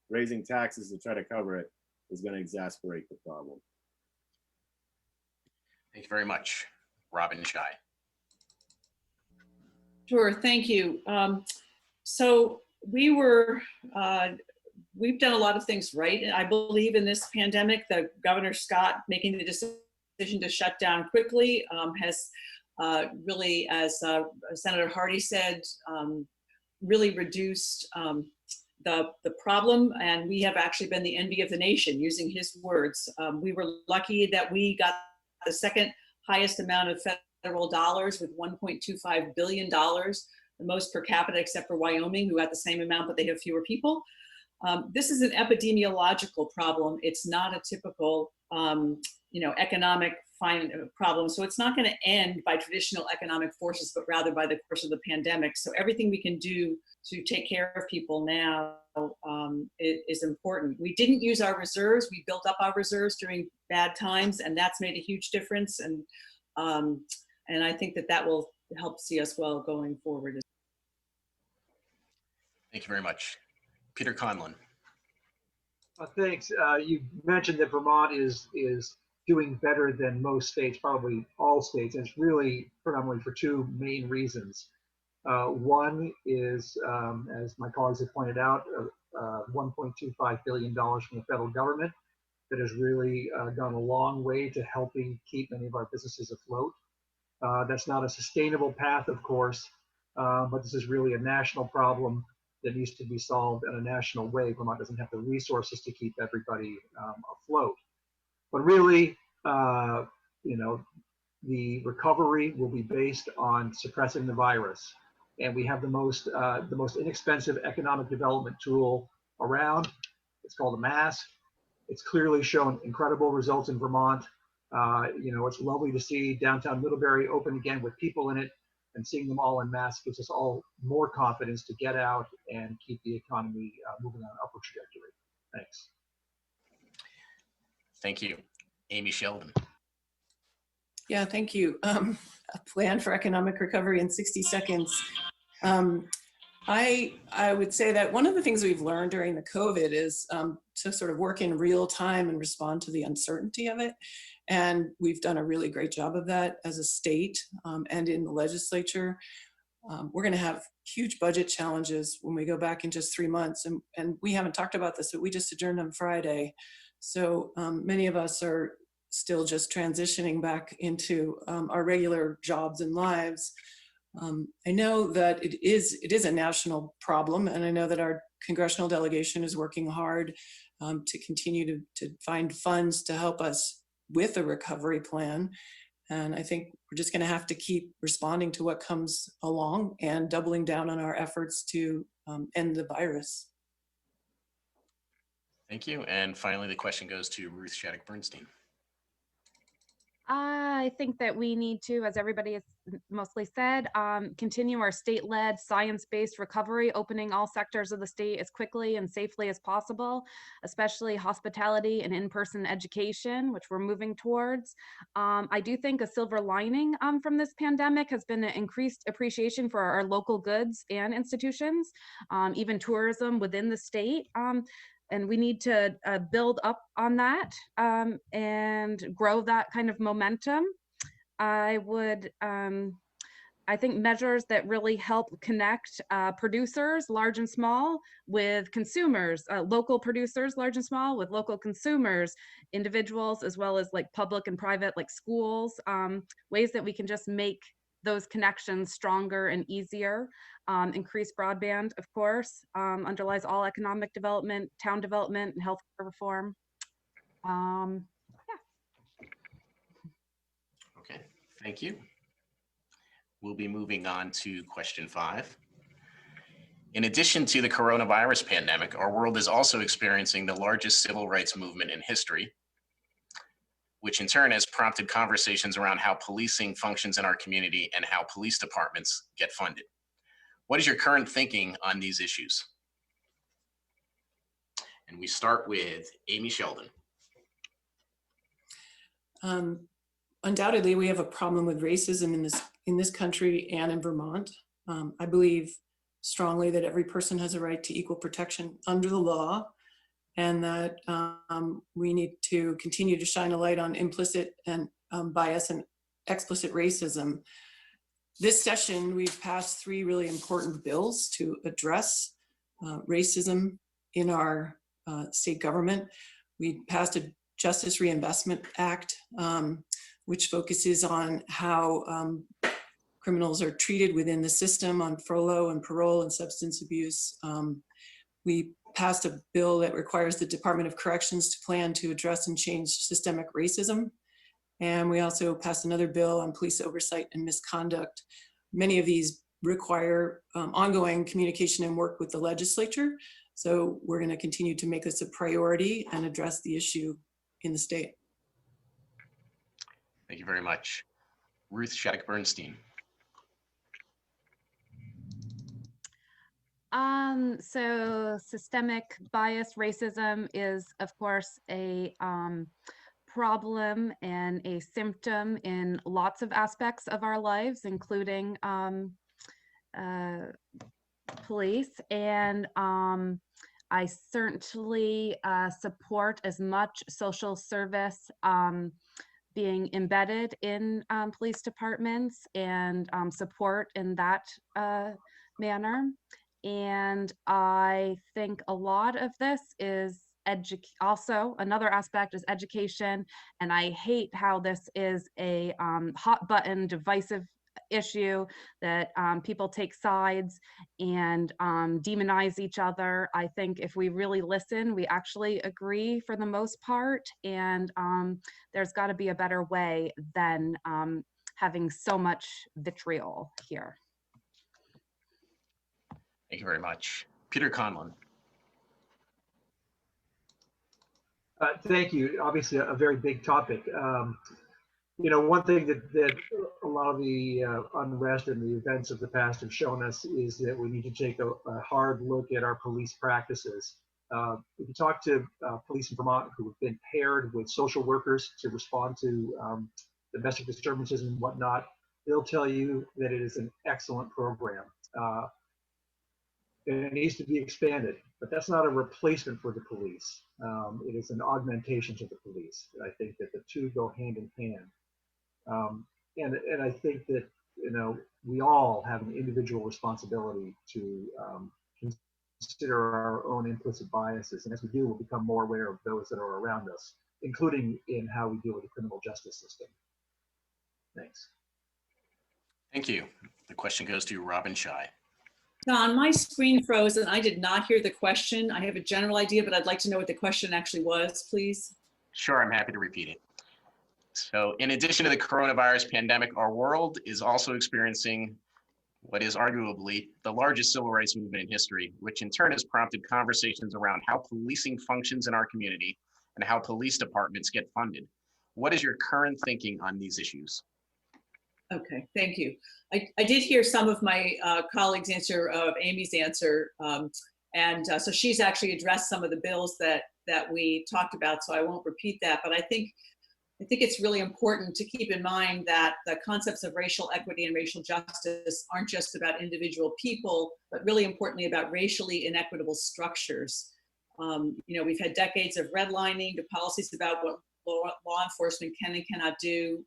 raising taxes to try to cover it is going to exacerbate the problem. Thank you very much. Robin Shai. Sure, thank you. So we've done a lot of things right. I believe in this pandemic, the Governor Scott making the decision to shut down quickly has really, as Senator Hardy said, really reduced the problem, and we have actually been the envy of the nation, using his words. We were lucky that we got the second highest amount of federal dollars with $1.25 billion, the most per capita except for Wyoming, who got the same amount, but they have fewer people. This is an epidemiological problem. It's not a typical economic problem. So it's not going to end by traditional economic forces, but rather by the course of the pandemic. So everything we can do to take care of people now is important. We didn't use our reserves. We built up our reserves during bad times, and that's made a huge difference. And I think that will help see us well going forward. Thank you very much. Peter Conlon. Thanks. You mentioned that Vermont is doing better than most states, probably all states, and it's really predominantly for 2 main reasons. One is, as my colleagues have pointed out, $1.25 billion from the federal government that has really gone a long way to helping keep many of our businesses afloat. That's not a sustainable path, of course, but this is really a national problem that needs to be solved in a national way. Vermont doesn't have the resources to keep everybody afloat. But really, the recovery will be based on suppressing the virus. And we have the most inexpensive economic development tool around. It's called a mask. It's clearly shown incredible results in Vermont. It's lovely to see downtown Middlebury open again with people in it, and seeing them all en masse gives us all more confidence to get out and keep the economy moving on an upward trajectory. Thanks. Thank you. Amy Sheldon. Yeah, thank you. A plan for economic recovery in 60 seconds. I would say that one of the things we've learned during the COVID is to sort of work in real time and respond to the uncertainty of it. And we've done a really great job of that as a state and in the legislature. We're going to have huge budget challenges when we go back in just 3 months. And we haven't talked about this, but we just adjourned on Friday. So many of us are still just transitioning back into our regular jobs and lives. I know that it is a national problem, and I know that our congressional delegation is working hard to continue to find funds to help us with a recovery plan. And I think we're just going to have to keep responding to what comes along and doubling down on our efforts to end the virus. Thank you. And finally, the question goes to Ruth Shattuck Bernstein. I think that we need to, as everybody has mostly said, continue our state-led science-based recovery, opening all sectors of the state as quickly and safely as possible, especially hospitality and in-person education, which we're moving towards. I do think a silver lining from this pandemic has been an increased appreciation for our local goods and institutions, even tourism within the state. And we need to build up on that and grow that kind of momentum. I think measures that really help connect producers, large and small, with consumers, local producers, large and small, with local consumers, individuals, as well as like public and private, like schools, ways that we can just make those connections stronger and easier. Increased broadband, of course, underlies all economic development, town development, and health reform. Yeah. Okay, thank you. We'll be moving on to question 5. In addition to the coronavirus pandemic, our world is also experiencing the largest civil rights movement in history, which in turn has prompted conversations around how policing functions in our community and how police departments get funded. What is your current thinking on these issues? And we start with Amy Sheldon. Undoubtedly, we have a problem with racism in this country and in Vermont. I believe strongly that every person has a right to equal protection under the law, and that we need to continue to shine a light on implicit and bias and explicit racism. This session, we've passed 3 really important bills to address racism in our state government. We passed a Justice Reinvestment Act, which focuses on how criminals are treated within the system on furlough and parole and substance abuse. We passed a bill that requires the Department of Corrections to plan to address and change systemic racism. And we also passed another bill on police oversight and misconduct. Many of these require ongoing communication and work with the legislature. So we're going to continue to make this a priority and address the issue in the state. Thank you very much. Ruth Shattuck Bernstein. So systemic bias, racism is, of course, a problem and a symptom in lots of aspects of our lives, including police. And I certainly support as much social service being embedded in police departments and support in that manner. And I think a lot of this is also another aspect is education. And I hate how this is a hot button divisive issue that people take sides and demonize each other. I think if we really listen, we actually agree for the most part. And there's got to be a better way than having so much vitriol here. Thank you very much. Peter Conlon. Thank you. Obviously, a very big topic. One thing that a lot of the unrest and the events of the past have shown us is that we need to take a hard look at our police practices. If you talk to police in Vermont who have been paired with social workers to respond to domestic disturbances and whatnot, they'll tell you that it is an excellent program. And it needs to be expanded, but that's not a replacement for the police. It is an augmentation to the police. I think that the two go hand in hand. And I think that, we all have an individual responsibility to consider our own implicit biases. And as we do, we'll become more aware of those that are around us, including in how we deal with the criminal justice system. Thanks. Thank you. The question goes to Robin Shy. Don, my screen froze and I did not hear the question. I have a general idea, but I'd like to know what the question actually was, please. Sure, I'm happy to repeat it. So in addition to the coronavirus pandemic, our world is also experiencing what is arguably the largest civil rights movement in history, which in turn has prompted conversations around how policing functions in our community and how police departments get funded. What is your current thinking on these issues? Okay, thank you. I did hear some of my colleagues' answer of Amy's answer. So she's actually addressed some of the bills that we talked about, so I won't repeat that. But I think it's really important to keep in mind that the concepts of racial equity and racial justice aren't just about individual people, but really importantly about racially inequitable structures. We've had decades of redlining to policies about what law enforcement can and cannot do.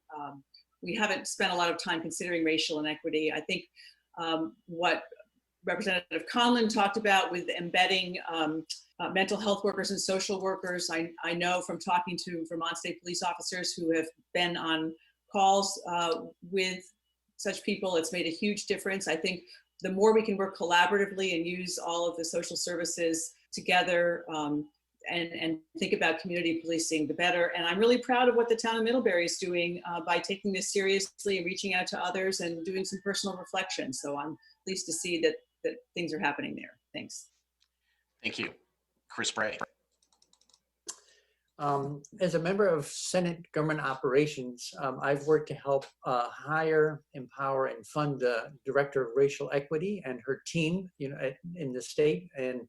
We haven't spent a lot of time considering racial inequity. I think what Representative Conlon talked about with embedding mental health workers and social workers, I know from talking to Vermont State police officers who have been on calls with such people, it's made a huge difference. I think the more we can work collaboratively and use all of the social services together and think about community policing, the better. And I'm really proud of what the town of Middlebury is doing by taking this seriously and reaching out to others and doing some personal reflection. So I'm pleased to see that things are happening there. Thanks. Thank you. Chris Bray. As a member of Senate Government Operations, I've worked to help hire, empower, and fund the Director of Racial Equity and her team, in the state. And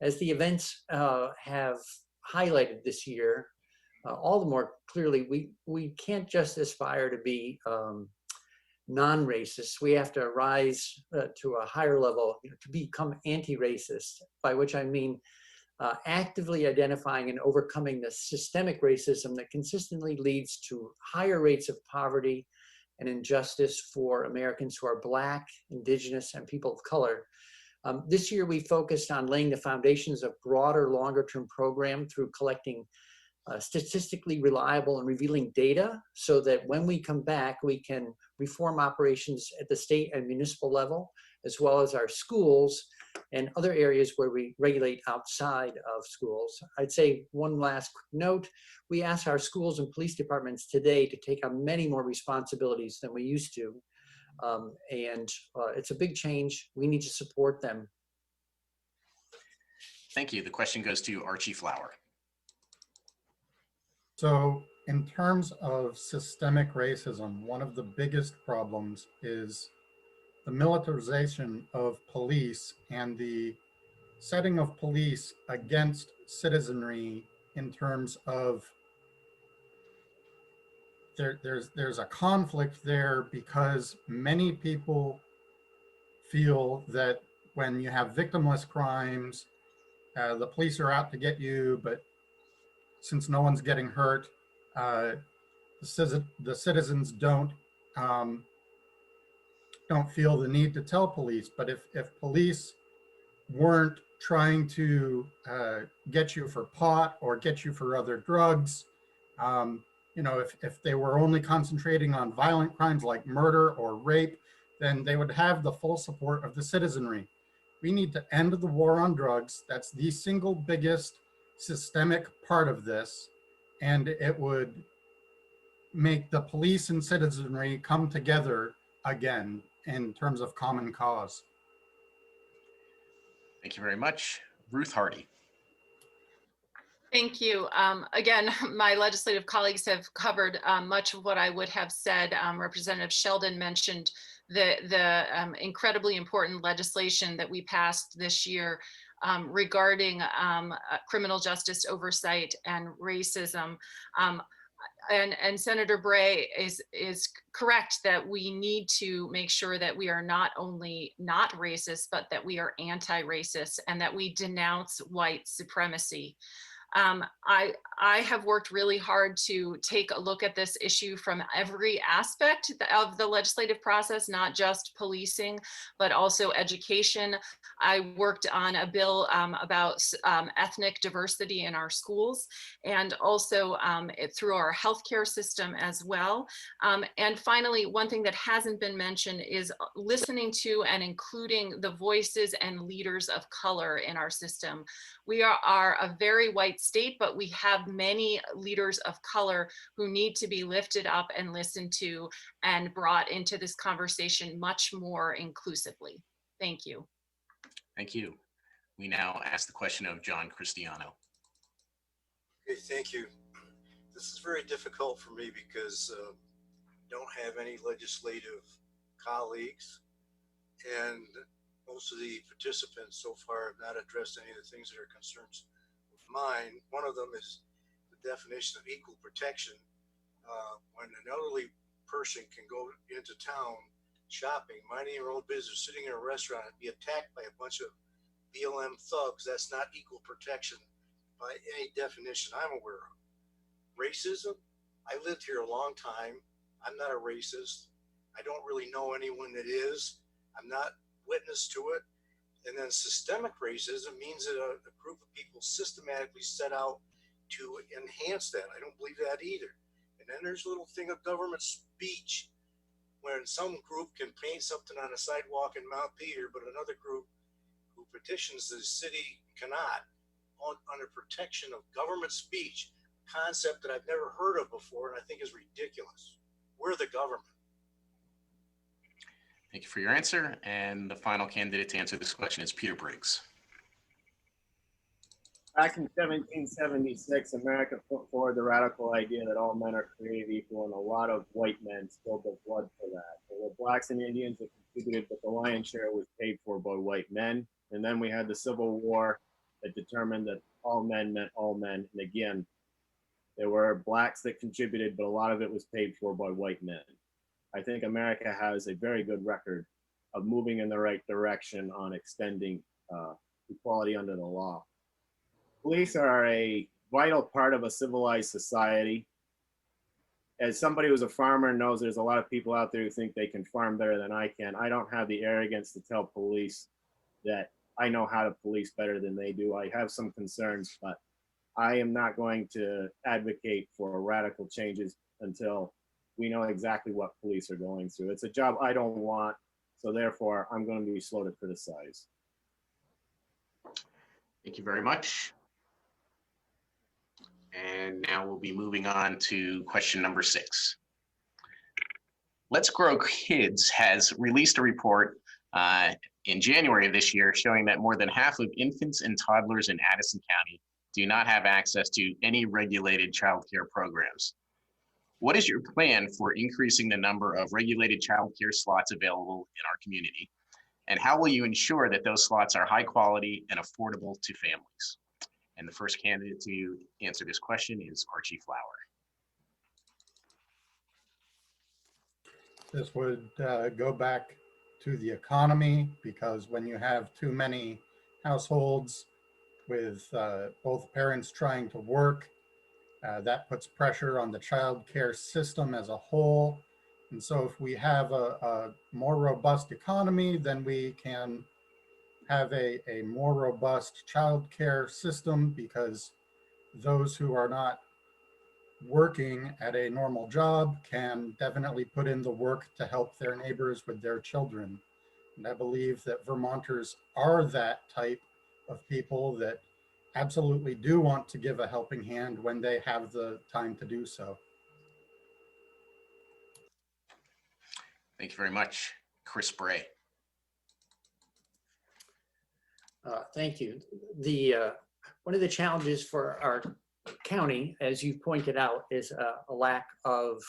as the events have highlighted this year, all the more clearly, we can't just aspire to be non-racist. We have to rise to a higher level, to become anti-racist, by which I mean actively identifying and overcoming the systemic racism that consistently leads to higher rates of poverty and injustice for Americans who are Black, Indigenous, and people of color. This year, we focused on laying the foundations of broader, longer-term program through collecting statistically reliable and revealing data so that when we come back, we can reform operations at the state and municipal level, as well as our schools and other areas where we regulate outside of schools. I'd say one last quick note. We ask our schools and police departments today to take on many more responsibilities than we used to. It's a big change. We need to support them. Thank you. The question goes to Archie Flower. So in terms of systemic racism, one of the biggest problems is the militarization of police and the setting of police against citizenry in terms of there's a conflict there because many people feel that when you have victimless crimes, the police are out to get you, but since no one's getting hurt, the citizens don't feel the need to tell police. But if police weren't trying to get you for pot or get you for other drugs, if they were only concentrating on violent crimes like murder or rape, then they would have the full support of the citizenry. We need to end the war on drugs. That's the single biggest systemic part of this. And it would make the police and citizenry come together again in terms of common cause. Thank you very much. Ruth Hardy. Thank you. Again, my legislative colleagues have covered much of what I would have said. Representative Sheldon mentioned the incredibly important legislation that we passed this year regarding criminal justice oversight and racism. And Senator Bray is correct that we need to make sure that we are not only not racist, but that we are anti-racist and that we denounce white supremacy. I have worked really hard to take a look at this issue from every aspect of the legislative process, not just policing, but also education. I worked on a bill about ethnic diversity in our schools, and also through our healthcare system as well. And finally, one thing that hasn't been mentioned is listening to and including the voices and leaders of color in our system. We are a very white state, but we have many leaders of color who need to be lifted up and listened to and brought into this conversation much more inclusively. Thank you. Thank you. We now ask the question of John Cristiano. Okay, thank you. This is very difficult for me because I don't have any legislative colleagues, and most of the participants so far have not addressed any of the things that are concerns of mine. One of them is the definition of equal protection. When an elderly person can go into town shopping, minding your own business, sitting in a restaurant and be attacked by a bunch of BLM thugs, that's not equal protection by any definition I'm aware of. Racism, I lived here a long time. I'm not a racist. I don't really know anyone that is. I'm not witness to it. And then systemic racism means that a group of people systematically set out to enhance that. I don't believe that either. And then there's a little thing of government speech, when some group can paint something on a sidewalk in Mount Peter, but another group who petitions the city cannot, under protection of government speech, concept that I've never heard of before and I think is ridiculous. We're the government. Thank you for your answer. And the final candidate to answer this question is Peter Briggs. Back in 1776, America put forward the radical idea that all men are created equal, and a lot of white men spilled their blood for that. There were blacks and Indians that contributed, but the lion's share was paid for by white men. And then we had the Civil War that determined that all men meant all men. And again, there were blacks that contributed, but a lot of it was paid for by white men. I think America has a very good record of moving in the right direction on extending equality under the law. Police are a vital part of a civilized society. As somebody who's a farmer knows, there's a lot of people out there who think they can farm better than I can. I don't have the arrogance to tell police that I know how to police better than they do. I have some concerns, but I am not going to advocate for radical changes until we know exactly what police are going through. It's a job I don't want, so therefore I'm going to be slow to criticize. Thank you very much. And now we'll be moving on to question number 6. Let's Grow Kids has released a report in January of this year showing that more than half of infants and toddlers in Addison County do not have access to any regulated childcare programs. What is your plan for increasing the number of regulated childcare slots available in our community? And how will you ensure that those slots are high quality and affordable to families? And the first candidate to answer this question is Archie Flower. This would go back to the economy, because when you have too many households with both parents trying to work, that puts pressure on the child care system as a whole. And so if we have a more robust economy, then we can have a more robust child care system, because those who are not working at a normal job can definitely put in the work to help their neighbors with their children. And I believe that Vermonters are that type of people that absolutely do want to give a helping hand when they have the time to do so. Thank you very much. Chris Bray. Thank you. One of the challenges for our county, as you pointed out, is a lack of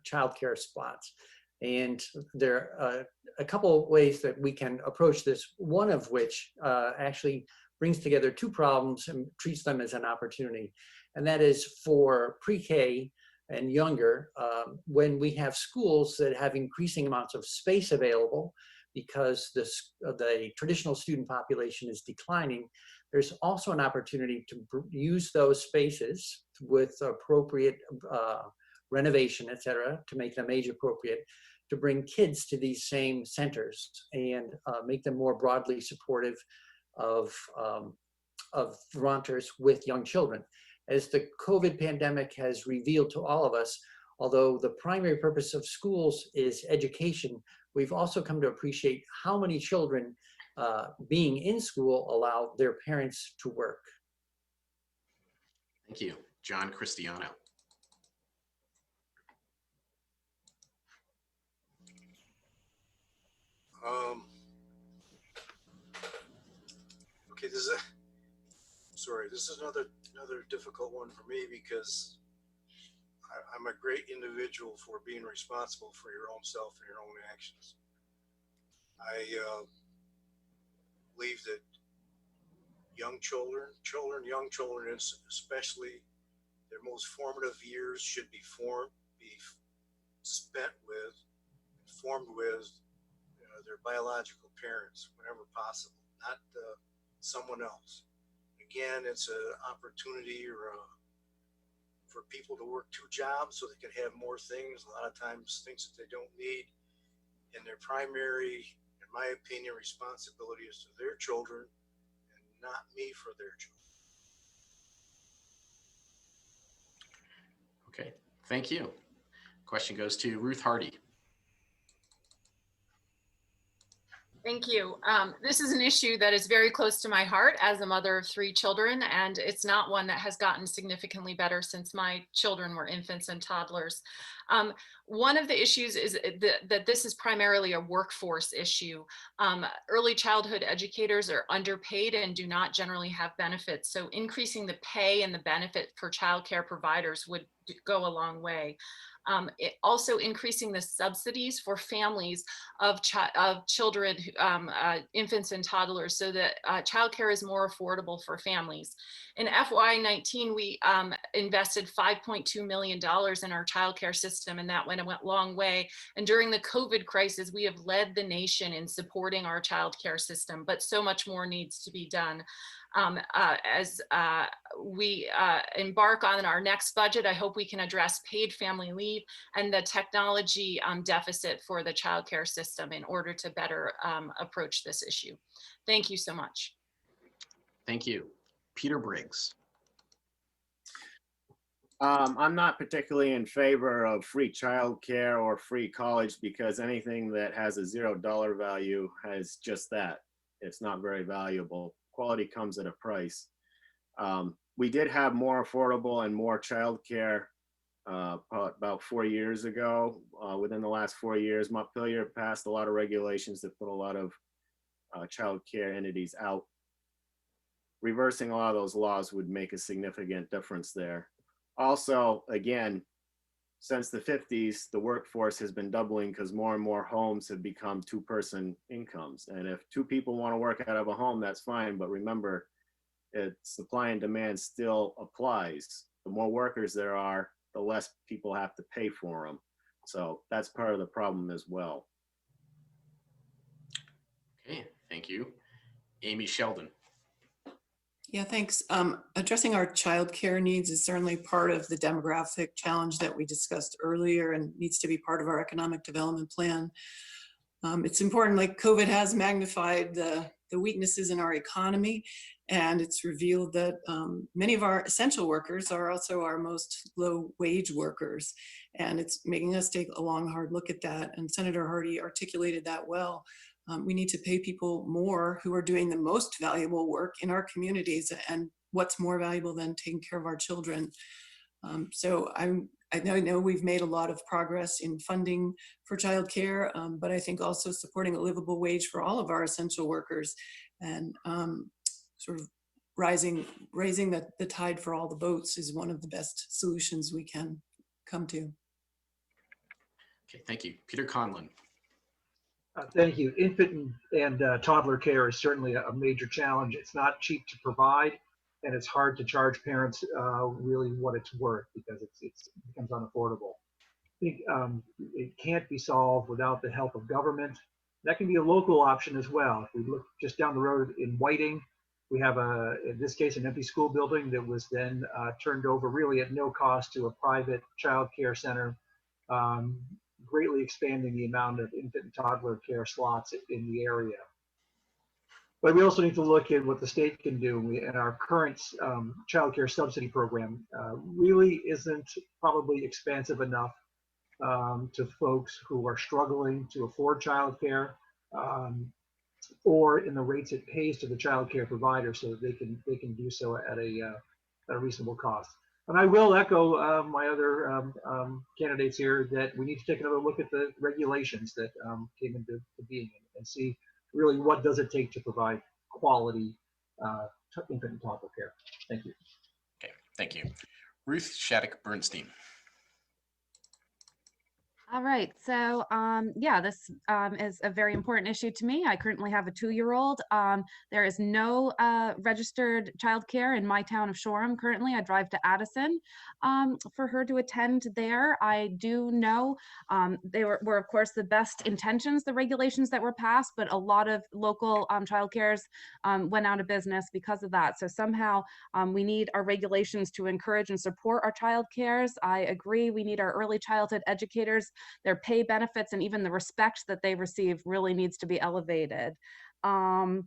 childcare spots. And there are a couple of ways that we can approach this, one of which actually brings together two problems and treats them as an opportunity. And that is for pre-K and younger, when we have schools that have increasing amounts of space available because the traditional student population is declining, there's also an opportunity to use those spaces with appropriate renovation, et cetera, to make them age appropriate, to bring kids to these same centers and make them more broadly supportive of Vermonters with young children. As the COVID pandemic has revealed to all of us, although the primary purpose of schools is education, we've also come to appreciate how many children being in school allow their parents to work. Thank you. John Cristiano. Okay, this is another difficult one for me because I'm a great individual for being responsible for your own self and your own actions. I believe that young children especially, their most formative years should be spent with, formed with their biological parents whenever possible, not someone else. Again, it's an opportunity for people to work two jobs so they can have more things, a lot of times things that they don't need. And their primary, in my opinion, responsibility is to their children and not me for their children. Okay, thank you. Question goes to Ruth Hardy. Thank you. This is an issue that is very close to my heart as a mother of 3 children, and it's not one that has gotten significantly better since my children were infants and toddlers. One of the issues is that this is primarily a workforce issue. Early childhood educators are underpaid and do not generally have benefits, so increasing the pay and the benefit for childcare providers would go a long way. Also increasing the subsidies for families of children, infants and toddlers, so that childcare is more affordable for families. In FY19, we invested $5.2 million in our childcare system, and that went a long way. And during the COVID crisis, we have led the nation in supporting our childcare system, but so much more needs to be done. As we embark on our next budget, I hope we can address paid family leave and the technology deficit for the childcare system in order to better approach this issue. Thank you so much. Thank you. Peter Briggs. I'm not particularly in favor of free childcare or free college because anything that has a $0 value has just that. It's not very valuable. Quality comes at a price. We did have more affordable and more childcare about 4 years ago. Within the last 4 years, Montpelier passed a lot of regulations that put a lot of childcare entities out. Reversing a lot of those laws would make a significant difference there. Also, again, since the 50s, the workforce has been doubling because more and more homes have become 2-person incomes. And if 2 people want to work out of a home, that's fine. But remember, supply and demand still applies. The more workers there are, the less people have to pay for them. So that's part of the problem as well. Okay, thank you. Amy Sheldon. Yeah, thanks. Addressing our childcare needs is certainly part of the demographic challenge that we discussed earlier and needs to be part of our economic development plan. It's important, like COVID has magnified the weaknesses in our economy, and it's revealed that many of our essential workers are also our most low wage workers. And it's making us take a long, hard look at that. And Senator Hardy articulated that well. We need to pay people more who are doing the most valuable work in our communities, and what's more valuable than taking care of our children. So I know we've made a lot of progress in funding for childcare, but I think also supporting a livable wage for all of our essential workers and sort of raising the tide for all the boats is one of the best solutions we can come to. Okay, thank you. Peter Conlon. Thank you. Infant and toddler care is certainly a major challenge. It's not cheap to provide, and it's hard to charge parents really what it's worth because it becomes unaffordable. I think it can't be solved without the help of government. That can be a local option as well. If we look just down the road in Whiting, we have in this case, an empty school building that was then turned over really at no cost to a private child care center, greatly expanding the amount of infant and toddler care slots in the area. But we also need to look at what the state can do. And our current child care subsidy program really isn't probably expansive enough to folks who are struggling to afford child care, or in the rates it pays to the child care provider, so that they can do so at a reasonable cost. And I will echo my other candidates here that we need to take another look at the regulations that came into being and see really what does it take to provide quality infant and toddler care. Thank you. Okay, thank you. Ruth Shattuck Bernstein. All right, so yeah, this is a very important issue to me. I currently have a 2-year-old. There is no registered childcare in my town of Shoreham currently. I drive to Addison for her to attend there. I do know they were of course the best intentions, the regulations that were passed, but a lot of local childcares went out of business because of that. So somehow we need our regulations to encourage and support our childcares. I agree, we need our early childhood educators. Their pay, benefits, and even the respect that they receive really needs to be elevated. Yeah,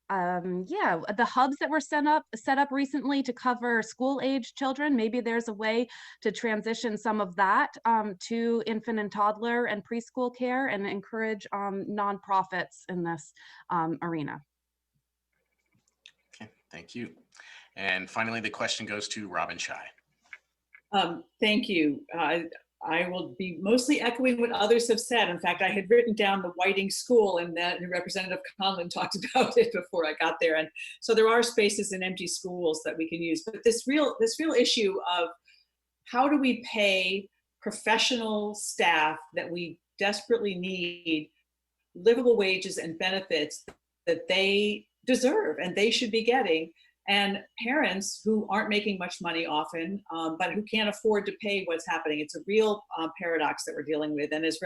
the hubs that were set up recently to cover school-age children, maybe there's a way to transition some of that to infant and toddler and preschool care and encourage nonprofits in this arena. Okay, thank you. And finally, the question goes to Robin Scheid. Thank you. I will be mostly echoing what others have said. In fact, I had written down the Whiting School, and that Representative Conlon talked about it before I got there. And so there are spaces in empty schools that we can use. But this real issue of how do we pay professional staff that we desperately need livable wages and benefits that they deserve and they should be getting, and parents who aren't making much money often, but who can't afford to pay what's happening. It's a real paradox that we're dealing with. And as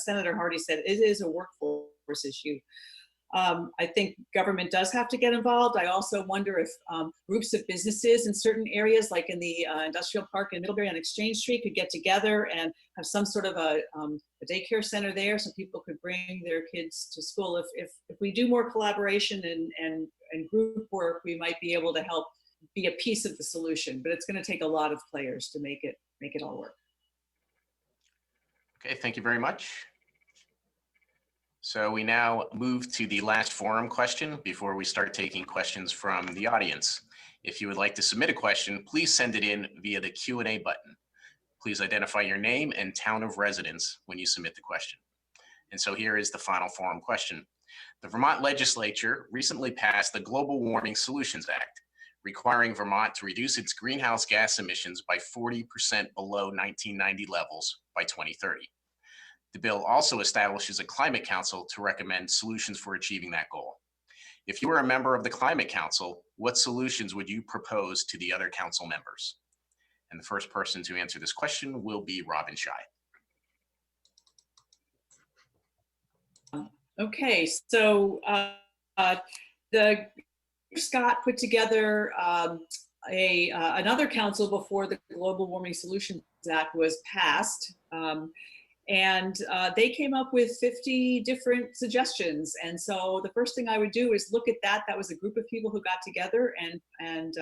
Senator Hardy said, it is a workforce issue. I think government does have to get involved. I also wonder if groups of businesses in certain areas, like in the industrial park in Middlebury on Exchange Street, could get together and have some sort of a daycare center there so people could bring their kids to school. If we do more collaboration and group work, we might be able to help be a piece of the solution, but it's going to take a lot of players to make it all work. Okay, thank you very much. So we now move to the last forum question before we start taking questions from the audience. If you would like to submit a question, please send it in via the Q&A button. Please identify your name and town of residence when you submit the question. And so here is the final forum question. The Vermont legislature recently passed the Global Warming Solutions Act, requiring Vermont to reduce its greenhouse gas emissions by 40% below 1990 levels by 2030. The bill also establishes a climate council to recommend solutions for achieving that goal. If you were a member of the Climate Council, what solutions would you propose to the other council members? And the first person to answer this question will be Robin Scheid. Okay, so the Scott put together another council before the Global Warming Solutions Act was passed. And they came up with 50 different suggestions. And so the first thing I would do is look at that. That was a group of people who got together and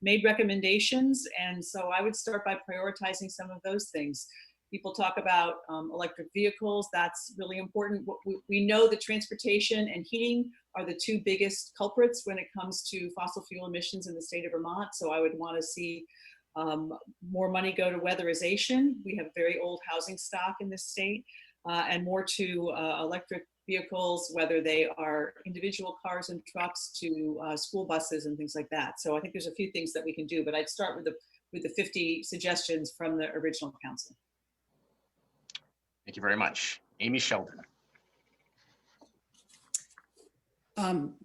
made recommendations. And so I would start by prioritizing some of those things. People talk about electric vehicles. That's really important. We know that transportation and heating are the two biggest culprits when it comes to fossil fuel emissions in the state of Vermont. So I would want to see more money go to weatherization. We have very old housing stock in this state, and more to electric vehicles, whether they are individual cars and trucks to school buses and things like that. So I think there's a few things that we can do, but I'd start with the 50 suggestions from the original council. Thank you very much. Amy Sheldon.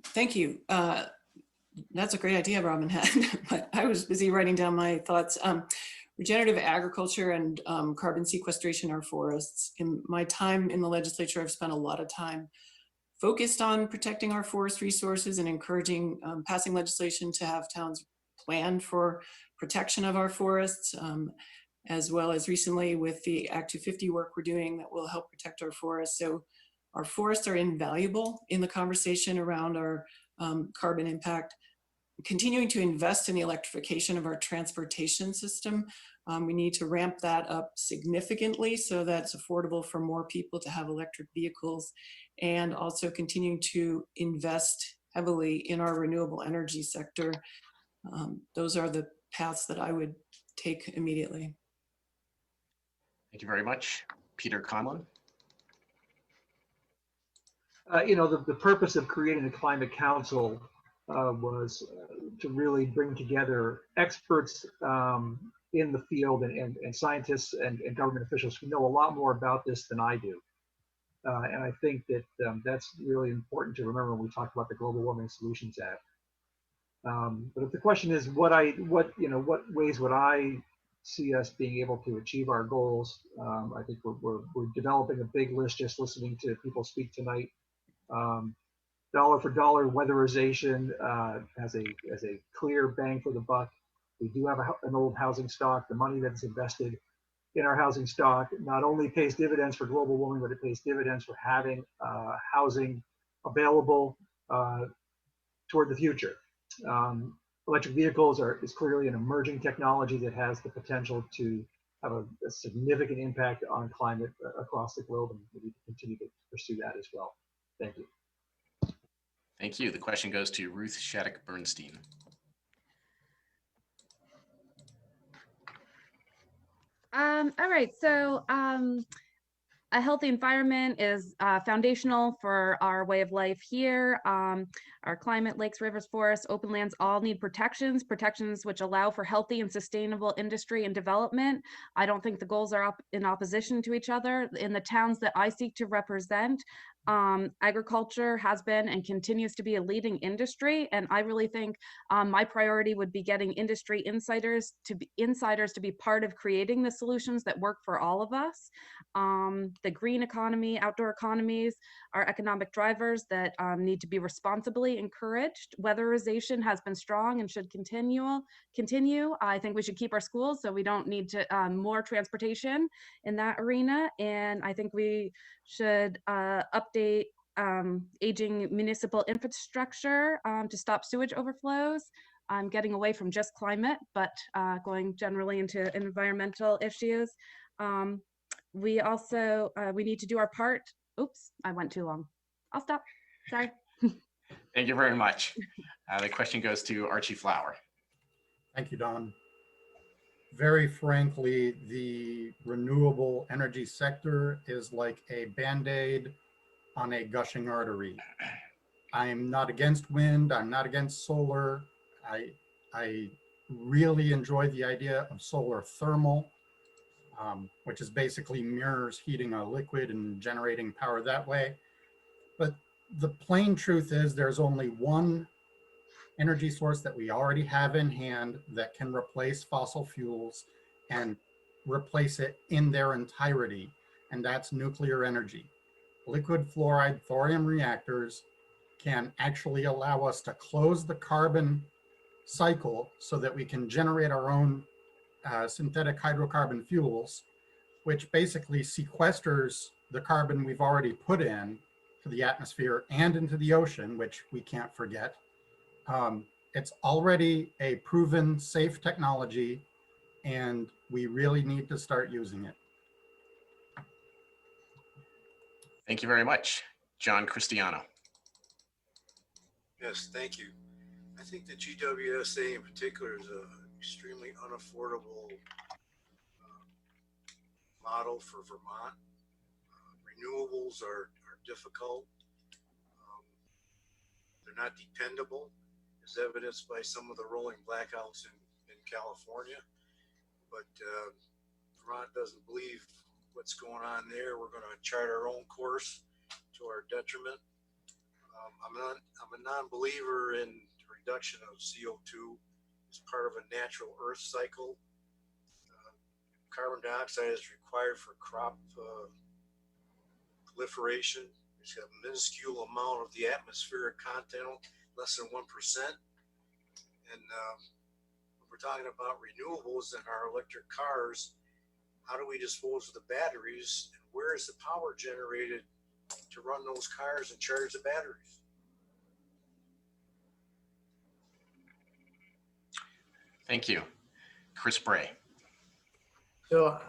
Thank you. That's a great idea Robin had, but I was busy writing down my thoughts. Regenerative agriculture and carbon sequestration are forests. In my time in the legislature, I've spent a lot of time focused on protecting our forest resources and encouraging passing legislation to have towns plan for protection of our forests, as well as recently with the Act 250 work we're doing that will help protect our forests. So our forests are invaluable in the conversation around our carbon impact. Continuing to invest in the electrification of our transportation system. We need to ramp that up significantly so that it's affordable for more people to have electric vehicles, and also continuing to invest heavily in our renewable energy sector. Those are the paths that I would take immediately. Thank you very much. Peter Conlon. The purpose of creating the Climate Council was to really bring together experts in the field and scientists and government officials who know a lot more about this than I do. And I think that that's really important to remember when we talk about the Global Warming Solutions Act. But if the question is what ways would I see us being able to achieve our goals, I think we're developing a big list just listening to people speak tonight. Dollar for dollar weatherization has a clear bang for the buck. We do have an old housing stock. The money that's invested in our housing stock not only pays dividends for global warming, but it pays dividends for having housing available toward the future. Electric vehicles is clearly an emerging technology that has the potential to have a significant impact on climate across the globe, and we need to continue to pursue that as well. Thank you. Thank you. The question goes to Ruth Shattuck Bernstein. All right, so a healthy environment is foundational for our way of life here. Our climate, lakes, rivers, forests, open lands all need protections which allow for healthy and sustainable industry and development. I don't think the goals are in opposition to each other. In the towns that I seek to represent, agriculture has been and continues to be a leading industry, and I really think my priority would be getting industry insiders to be part of creating the solutions that work for all of us. The green economy, outdoor economies are economic drivers that need to be responsibly encouraged. Weatherization has been strong and should continue. I think we should keep our schools so we don't need to more transportation in that arena, and I think we should update aging municipal infrastructure to stop sewage overflows. Getting away from just climate, but going generally into environmental issues. We also, we need to do our part. Oops, I went too long. I'll stop, sorry. Thank you very much. The question goes to Archie Flower. Thank you, Don. Very frankly, the renewable energy sector is like a Band-Aid on a gushing artery. I'm not against wind, I'm not against solar. I really enjoy the idea of solar thermal, which is basically mirrors heating a liquid and generating power that way. But the plain truth is there's only one energy source that we already have in hand that can replace fossil fuels and replace it in their entirety, and that's nuclear energy. Liquid fluoride thorium reactors can actually allow us to close the carbon cycle so that we can generate our own synthetic hydrocarbon fuels, which basically sequesters the carbon we've already put in to the atmosphere and into the ocean, which we can't forget. It's already a proven safe technology, and we really need to start using it. Thank you very much. John Cristiano. Yes, thank you. I think the GWSA in particular is an extremely unaffordable model for Vermont. renewables are difficult. They're not dependable, as evidenced by some of the rolling blackouts in California. But Vermont doesn't believe what's going on there. We're going to chart our own course to our detriment. I'm a non-believer in the reduction of CO2 as part of a natural earth cycle. Carbon dioxide is required for crop proliferation. It's got a minuscule amount of the atmospheric content, less than 1%. And when we're talking about renewables in our electric cars, how do we dispose of the batteries, and where is the power generated to run those cars and charge the batteries? Thank you. Chris Bray. So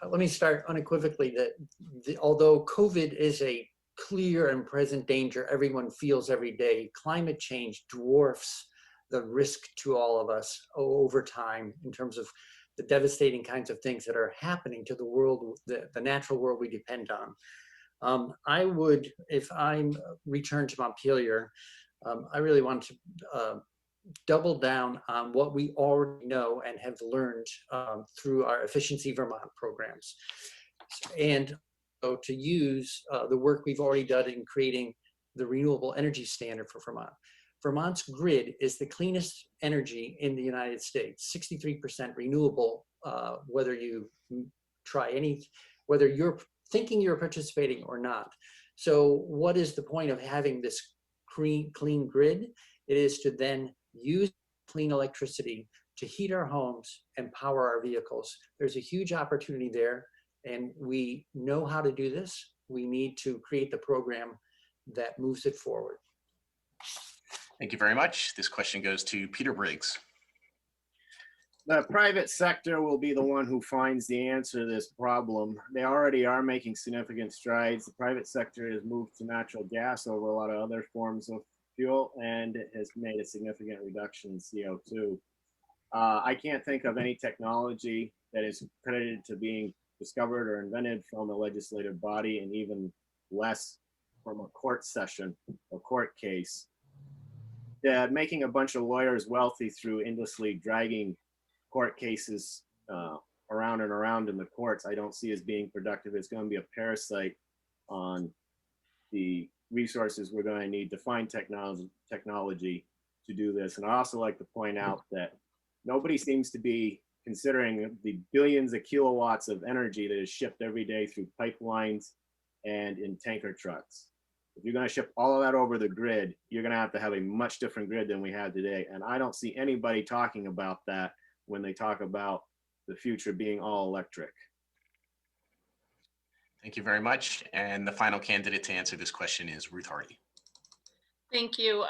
let me start unequivocally that although COVID is a clear and present danger everyone feels every day, climate change dwarfs the risk to all of us over time in terms of the devastating kinds of things that are happening to the world, the natural world we depend on. I would, if I'm returned to Montpelier, I really want to double down on what we already know and have learned through our Efficiency Vermont programs. And so to use the work we've already done in creating the renewable energy standard for Vermont. Vermont's grid is the cleanest energy in the United States, 63% renewable, whether you try whether you're thinking you're participating or not. So what is the point of having this clean grid? It is to then use clean electricity to heat our homes and power our vehicles. There's a huge opportunity there, and we know how to do this. We need to create the program that moves it forward. Thank you very much. This question goes to Peter Briggs. The private sector will be the one who finds the answer to this problem. They already are making significant strides. The private sector has moved to natural gas over a lot of other forms of fuel, and it has made a significant reduction in CO2. I can't think of any technology that is credited to being discovered or invented from a legislative body, and even less from a court session or court case. Making a bunch of lawyers wealthy through endlessly dragging court cases around and around in the courts, I don't see as being productive. It's going to be a parasite on the resources we're going to need to find technology to do this. And I also like to point out that nobody seems to be considering the billions of kilowatts of energy that is shipped every day through pipelines and in tanker trucks. If you're going to ship all of that over the grid, you're going to have a much different grid than we have today. And I don't see anybody talking about that when they talk about the future being all electric. Thank you very much. And the final candidate to answer this question is Ruth Hardy. Thank you.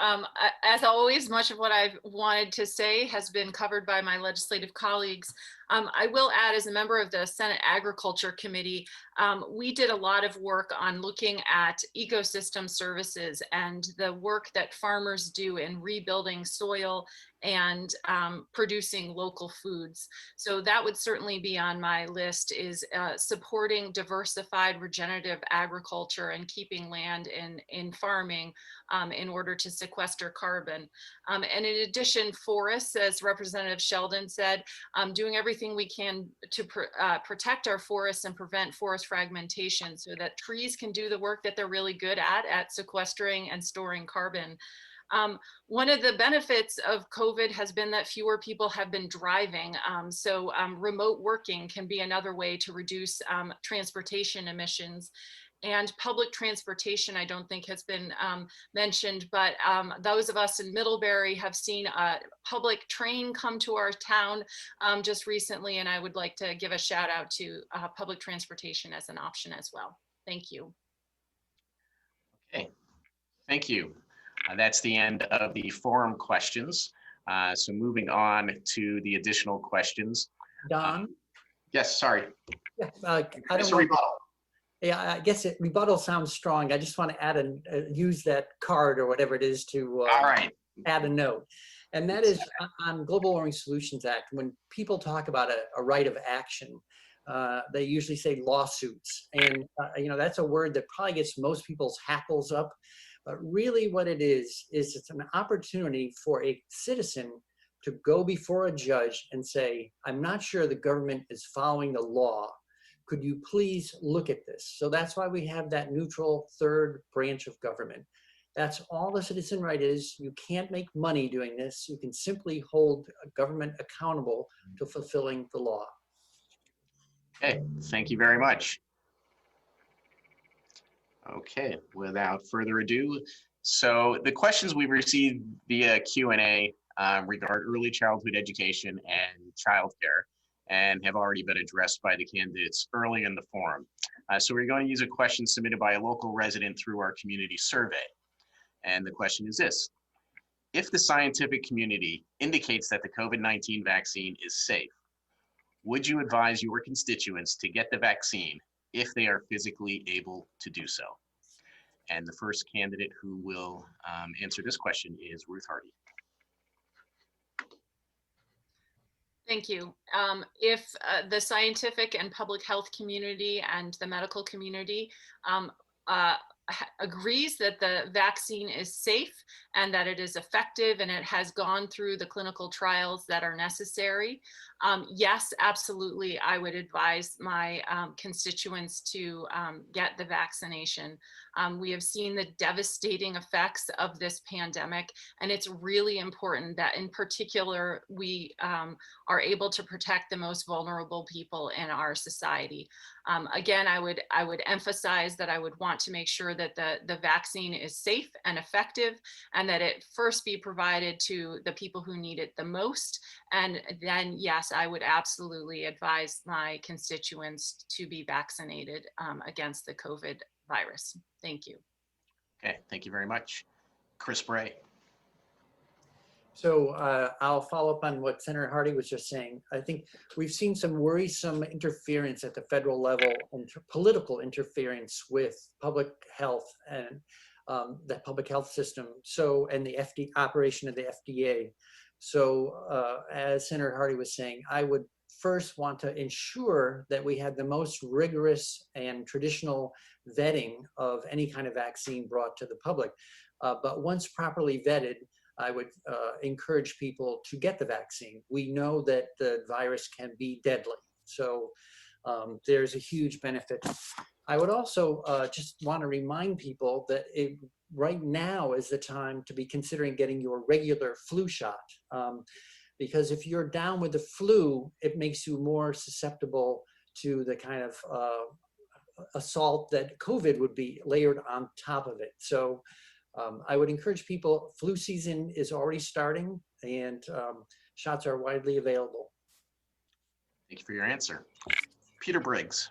As always, much of what I've wanted to say has been covered by my legislative colleagues. I will add, as a member of the Senate Agriculture Committee, we did a lot of work on looking at ecosystem services and the work that farmers do in rebuilding soil and producing local foods. So that would certainly be on my list, is supporting diversified regenerative agriculture and keeping land in farming in order to sequester carbon. And in addition, forests, as Representative Sheldon said, doing everything we can to protect our forests and prevent forest fragmentation so that trees can do the work that they're really good at sequestering and storing carbon. One of the benefits of COVID has been that fewer people have been driving. So remote working can be another way to reduce transportation emissions. And public transportation, I don't think has been mentioned, but those of us in Middlebury have seen a public train come to our town just recently, and I would like to give a shout out to public transportation as an option as well. Thank you. Okay, thank you. That's the end of the forum questions. So moving on to the additional questions. Don? Yes, sorry. Yeah, I don't Mr. want, Rebuttal. yeah, I guess rebuttal sounds strong. I just want to add use that card or whatever it is to All right. add a note. And that is on Global Warming Solutions Act, when people talk about a right of action, they usually say lawsuits. And, that's a word that probably gets most people's hackles up. But really what it is it's an opportunity for a citizen to go before a judge and say, I'm not sure the government is following the law. Could you please look at this? So that's why we have that neutral third branch of government. That's all the citizen right is. You can't make money doing this. You can simply hold a government accountable to fulfilling the law. Okay, thank you very much. Okay, without further ado, so the questions we received via Q&A regard early childhood education and childcare and have already been addressed by the candidates early in the forum. So we're going to use a question submitted by a local resident through our community survey. And the question is this: if the scientific community indicates that the COVID-19 vaccine is safe, would you advise your constituents to get the vaccine if they are physically able to do so? And the first candidate who will answer this question is Ruth Hardy. Thank you. If the scientific and public health community and the medical community agrees that the vaccine is safe and that it is effective and it has gone through the clinical trials that are necessary, yes, absolutely, I would advise my constituents to get the vaccination. We have seen the devastating effects of this pandemic, and it's really important that in particular we are able to protect the most vulnerable people in our society. Again, I would emphasize that I would want to make sure that the vaccine is safe and effective, and that it first be provided to the people who need it the most. And then, yes, I would absolutely advise my constituents to be vaccinated against the COVID virus. Thank you. Okay, thank you very much. Chris Bray. So I'll follow up on what Senator Hardy was just saying. I think we've seen some worrisome interference at the federal level and political interference with public health and the public health system. So, and the operation of the FDA. So as Senator Hardy was saying, I would first want to ensure that we had the most rigorous and traditional vetting of any kind of vaccine brought to the public. But once properly vetted, I would encourage people to get the vaccine. We know that the virus can be deadly, so there's a huge benefit. I would also just want to remind people that right now is the time to be considering getting your regular flu shot. Because if you're down with the flu, it makes you more susceptible to the kind of assault that COVID would be layered on top of it. So I would encourage people, flu season is already starting and shots are widely available. Thank you for your answer. Peter Briggs.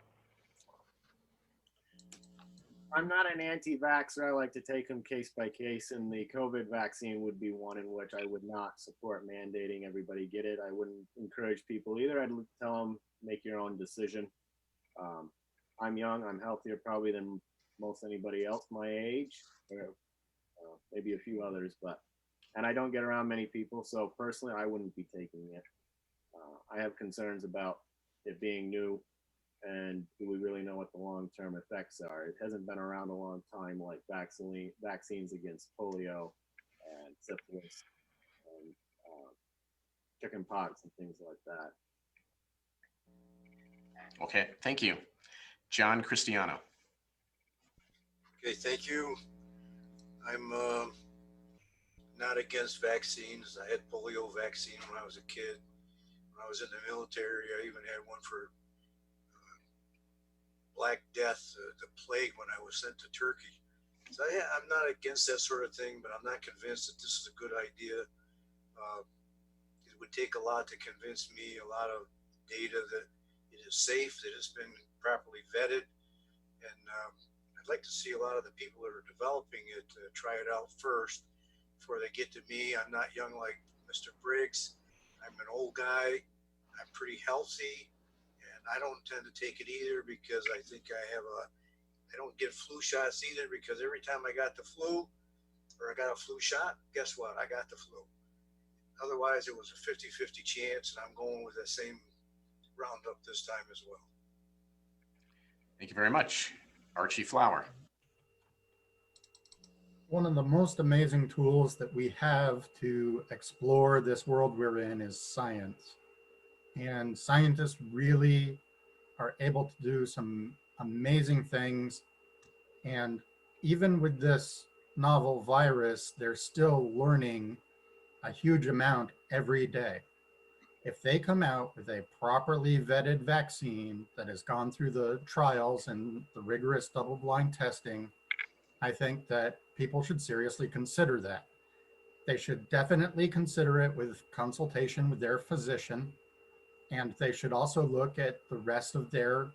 I'm not an anti-vaxxer. I like to take them case by case, and the COVID vaccine would be one in which I would not support mandating everybody get it. I wouldn't encourage people either. I'd tell them, make your own decision. I'm young, I'm healthier probably than most anybody else my age, or maybe a few others, and I don't get around many people, so personally I wouldn't be taking it. I have concerns about it being new, and do we really know what the long-term effects are? It hasn't been around a long time, like vaccines against polio and syphilis and chicken pox and things like that. Okay, thank you. John Cristiano. Okay, thank you. I'm not against vaccines. I had polio vaccine when I was a kid. When I was in the military, I even had one for Black Death, the plague, when I was sent to Turkey. So I'm not against that sort of thing, but I'm not convinced that this is a good idea. It would take a lot to convince me, a lot of data that it is safe, that it's been properly vetted. And I'd like to see a lot of the people that are developing it try it out first before they get to me. I'm not young like Mr. Briggs. I'm an old guy. I'm pretty healthy. I don't tend to take it either because I think I don't get flu shots either, because every time I got the flu or I got a flu shot, guess what? I got the flu. Otherwise, it was a 50-50 chance, and I'm going with the same Roundup this time as well. Thank you very much. Archie Flower. One of the most amazing tools that we have to explore this world we're in is science. And scientists really are able to do some amazing things. And even with this novel virus, they're still learning a huge amount every day. If they come out with a properly vetted vaccine that has gone through the trials and the rigorous double-blind testing, I think that people should seriously consider that. They should definitely consider it with consultation with their physician, and they should also look at the rest of their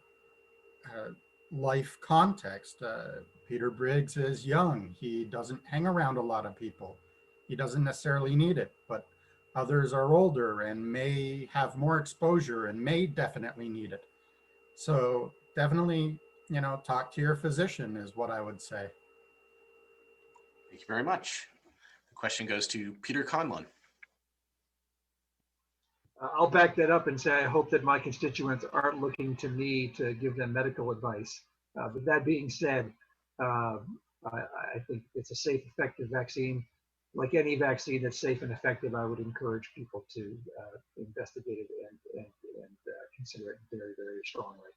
life context. Peter Briggs is young. He doesn't hang around a lot of people. He doesn't necessarily need it, but others are older and may have more exposure and may definitely need it. So definitely, talk to your physician is what I would say. Thank you very much. The question goes to Peter Conlon. I'll back that up and say I hope that my constituents aren't looking to me to give them medical advice. But that being said, I think it's a safe, effective vaccine. Like any vaccine that's safe and effective, I would encourage people to investigate it and consider it very, very strongly.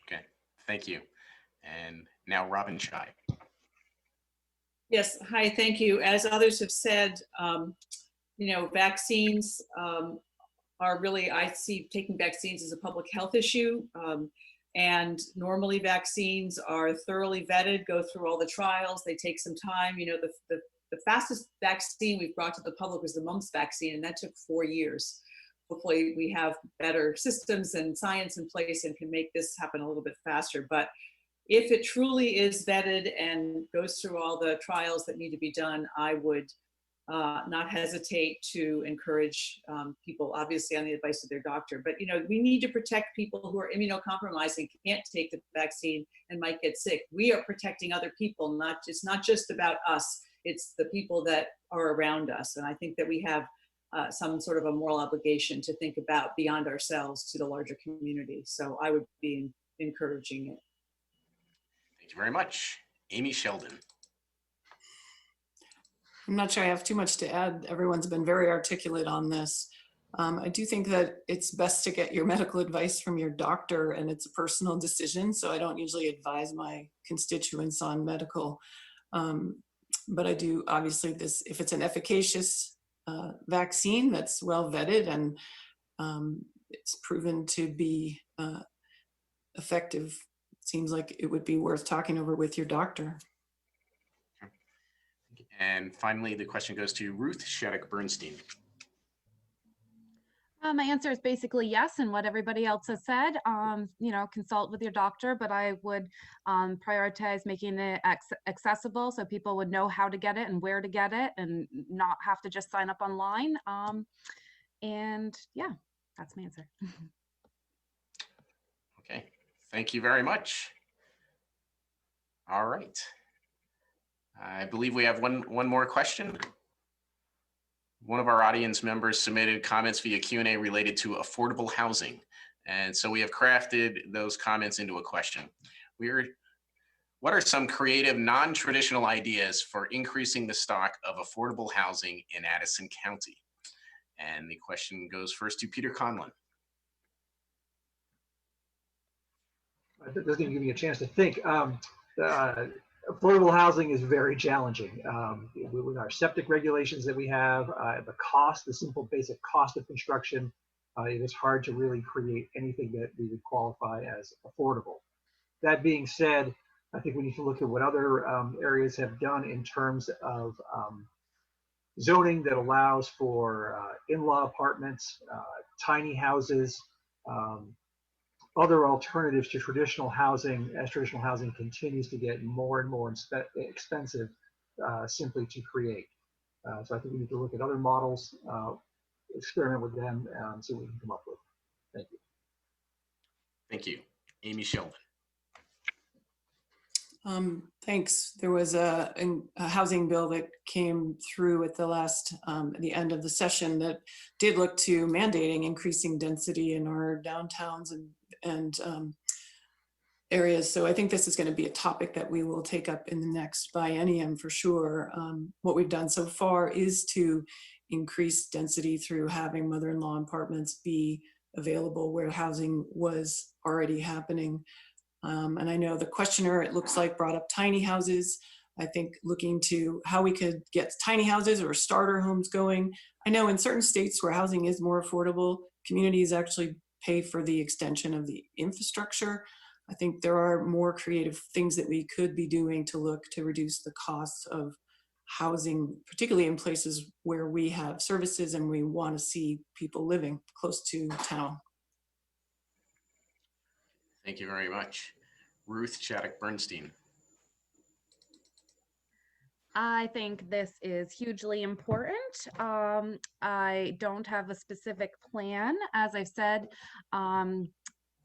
Okay, thank you. And now Robin Chai. Yes, hi, thank you. As others have said, vaccines are really, I see taking vaccines as a public health issue. And normally vaccines are thoroughly vetted, go through all the trials, they take some time. The fastest vaccine we've brought to the public was the mumps vaccine, and that took 4 years. Hopefully we have better systems and science in place and can make this happen a little bit faster. But if it truly is vetted and goes through all the trials that need to be done, I would not hesitate to encourage people, obviously on the advice of their doctor. But we need to protect people who are immunocompromised and can't take the vaccine and might get sick. We are protecting other people, it's not just about us. It's the people that are around us. And I think that we have some sort of a moral obligation to think about beyond ourselves to the larger community. So I would be encouraging it. Thank you very much. Amy Sheldon. I'm not sure I have too much to add. Everyone's been very articulate on this. I do think that it's best to get your medical advice from your doctor, and it's a personal decision. So I don't usually advise my constituents on medical. But I do, obviously, if it's an efficacious vaccine that's well vetted and it's proven to be effective, it seems like it would be worth talking over with your doctor. And finally, the question goes to Ruth Shattuck Bernstein. My answer is basically yes, and what everybody else has said. Consult with your doctor, but I would prioritize making it accessible so people would know how to get it and where to get it, and not have to just sign up online. And yeah, that's my answer. Okay, thank you very much. All right. I believe we have one more question. One of our audience members submitted comments via Q&A related to affordable housing. And so we have crafted those comments into a question. What are some creative, non-traditional ideas for increasing the stock of affordable housing in Addison County? And the question goes first to Peter Conlon. That doesn't give me a chance to think. Affordable housing is very challenging. With our septic regulations that we have, the simple basic cost of construction, it is hard to really create anything that we would qualify as affordable. That being said, I think we need to look at what other areas have done in terms of zoning that allows for in-law apartments, tiny houses, other alternatives to traditional housing, as traditional housing continues to get more and more expensive simply to create. So I think we need to look at other models, experiment with them, see what we can come up with. Thank you. Thank you. Amy Sheldon. Thanks. There was a housing bill that came through at the end of the session that did look to mandating increasing density in our downtowns and areas. So I think this is going to be a topic that we will take up in the next biennium for sure. What we've done so far is to increase density through having mother-in-law apartments be available where housing was already happening. And I know the questioner, it looks like, brought up tiny houses. I think looking to how we could get tiny houses or starter homes going. I know in certain states where housing is more affordable, communities actually pay for the extension of the infrastructure. I think there are more creative things that we could be doing to look to reduce the costs of housing, particularly in places where we have services and we want to see people living close to town. Thank you very much. Ruth Shattuck Bernstein. I think this is hugely important. I don't have a specific plan. As I've said,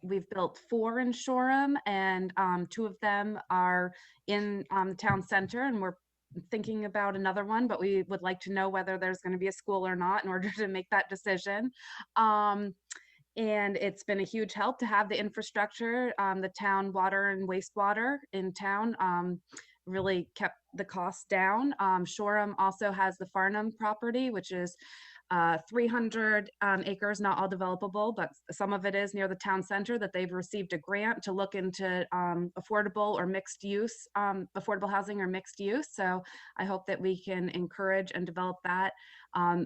we've built 4 in Shoreham, and 2 of them are in the town center, and we're thinking about another one, but we would like to know whether there's going to be a school or not in order to make that decision. And it's been a huge help to have the infrastructure, the town water and wastewater in town. Really kept the costs down. Shoreham also has the Farnham property, which is 300 acres, not all developable, but some of it is near the town center, that they've received a grant to look into affordable or mixed use, affordable housing or mixed use. So I hope that we can encourage and develop that.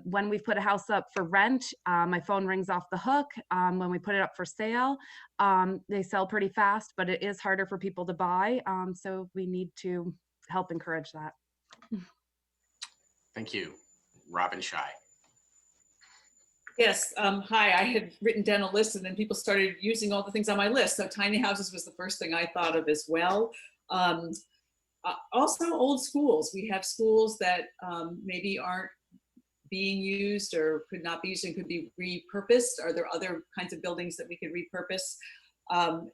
When we put a house up for rent, my phone rings off the hook. When we put it up for sale, they sell pretty fast, but it is harder for people to buy. So we need to help encourage that. Thank you. Robin Shy. Yes, hi, I had written down a list and then people started using all the things on my list. So tiny houses was the first thing I thought of as well. Also old schools. We have schools that maybe aren't being used or could not be used and could be repurposed. Are there other kinds of buildings that we could repurpose?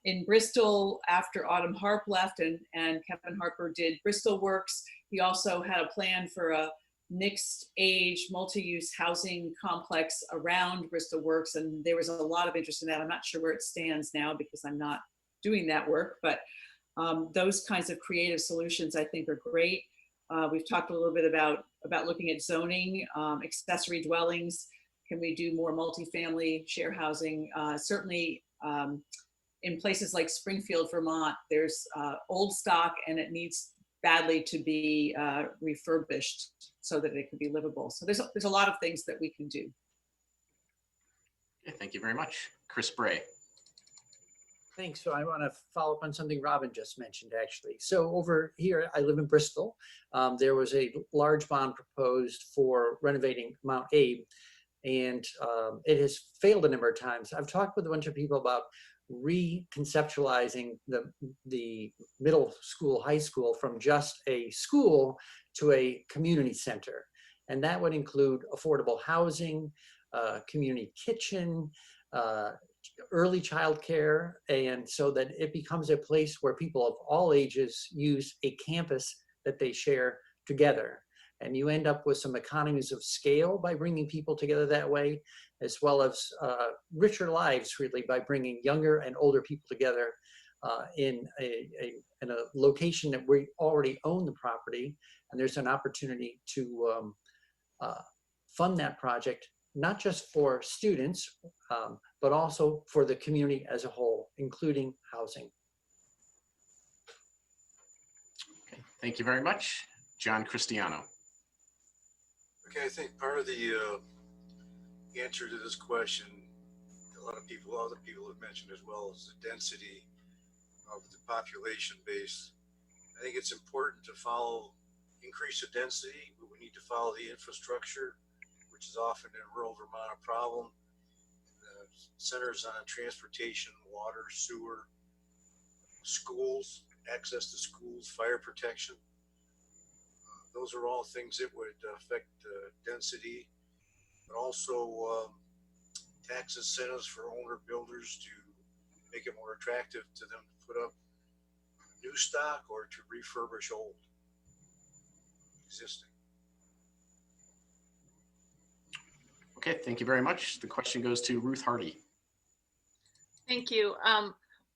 In Bristol, after Autumn Harp left and Kevin Harper did Bristol Works, he also had a plan for a mixed age, multi-use housing complex around Bristol Works, and there was a lot of interest in that. I'm not sure where it stands now because I'm not doing that work, but those kinds of creative solutions I think are great. We've talked a little bit about looking at zoning, accessory dwellings. Can we do more multifamily share housing? Certainly in places like Springfield, Vermont, there's old stock and it needs badly to be refurbished so that it can be livable. So there's a lot of things that we can do. Okay, thank you very much. Chris Bray. Thanks. So I want to follow up on something Robin just mentioned, actually. So over here, I live in Bristol. There was a large bond proposed for renovating Mount Abe, and it has failed a number of times. I've talked with a bunch of people about reconceptualizing the middle school, high school from just a school to a community center. And that would include affordable housing, community kitchen, early childcare, and so that it becomes a place where people of all ages use a campus that they share together. And you end up with some economies of scale by bringing people together that way, as well as richer lives, really, by bringing younger and older people together in a location that we already own the property. And there's an opportunity to fund that project, not just for students, but also for the community as a whole, including housing. Okay, thank you very much. John Cristiano. Okay, I think part of the answer to this question, a lot of people, other people have mentioned as well, is the density of the population base. I think it's important to increase the density, but we need to follow the infrastructure, which is often in rural Vermont a problem. The centers on transportation, water, sewer, schools, access to schools, fire protection. Those are all things that would affect density, but also tax incentives for owner builders to make it more attractive to them to put up new stock or to refurbish old existing. Okay, thank you very much. The question goes to Ruth Hardy. Thank you.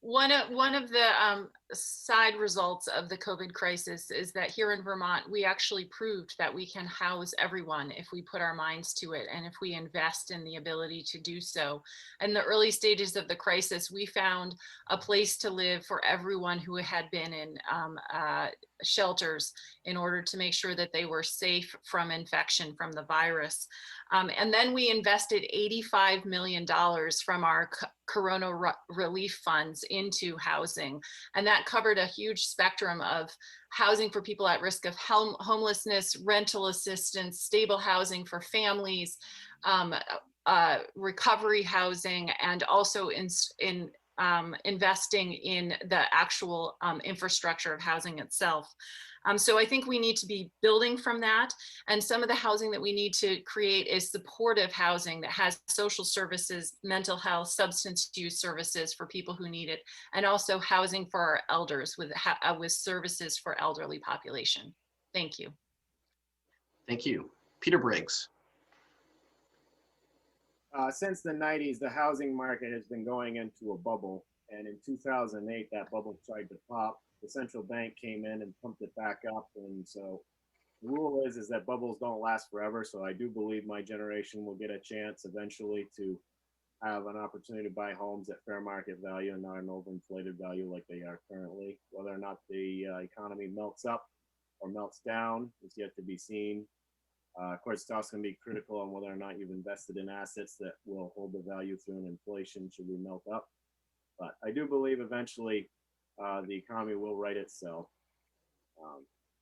One of the side results of the COVID crisis is that here in Vermont, we actually proved that we can house everyone if we put our minds to it and if we invest in the ability to do so. In the early stages of the crisis, we found a place to live for everyone who had been in shelters in order to make sure that they were safe from infection from the virus. And then we invested $85 million from our Corona relief funds into housing. And that covered a huge spectrum of housing for people at risk of homelessness, rental assistance, stable housing for families, recovery housing, and also investing in the actual infrastructure of housing itself. So I think we need to be building from that. And some of the housing that we need to create is supportive housing that has social services, mental health, substance use services for people who need it, and also housing for our elders with services for elderly population. Thank you. Thank you. Peter Briggs. Since the 90s, the housing market has been going into a bubble. And in 2008, that bubble tried to pop. The central bank came in and pumped it back up. And so the rule is that bubbles don't last forever. So I do believe my generation will get a chance eventually to have an opportunity to buy homes at fair market value and not an overinflated value like they are currently. Whether or not the economy melts up or melts down is yet to be seen. Of course, it's also going to be critical on whether or not you've invested in assets that will hold the value through an inflation should we melt up. But I do believe eventually the economy will right itself.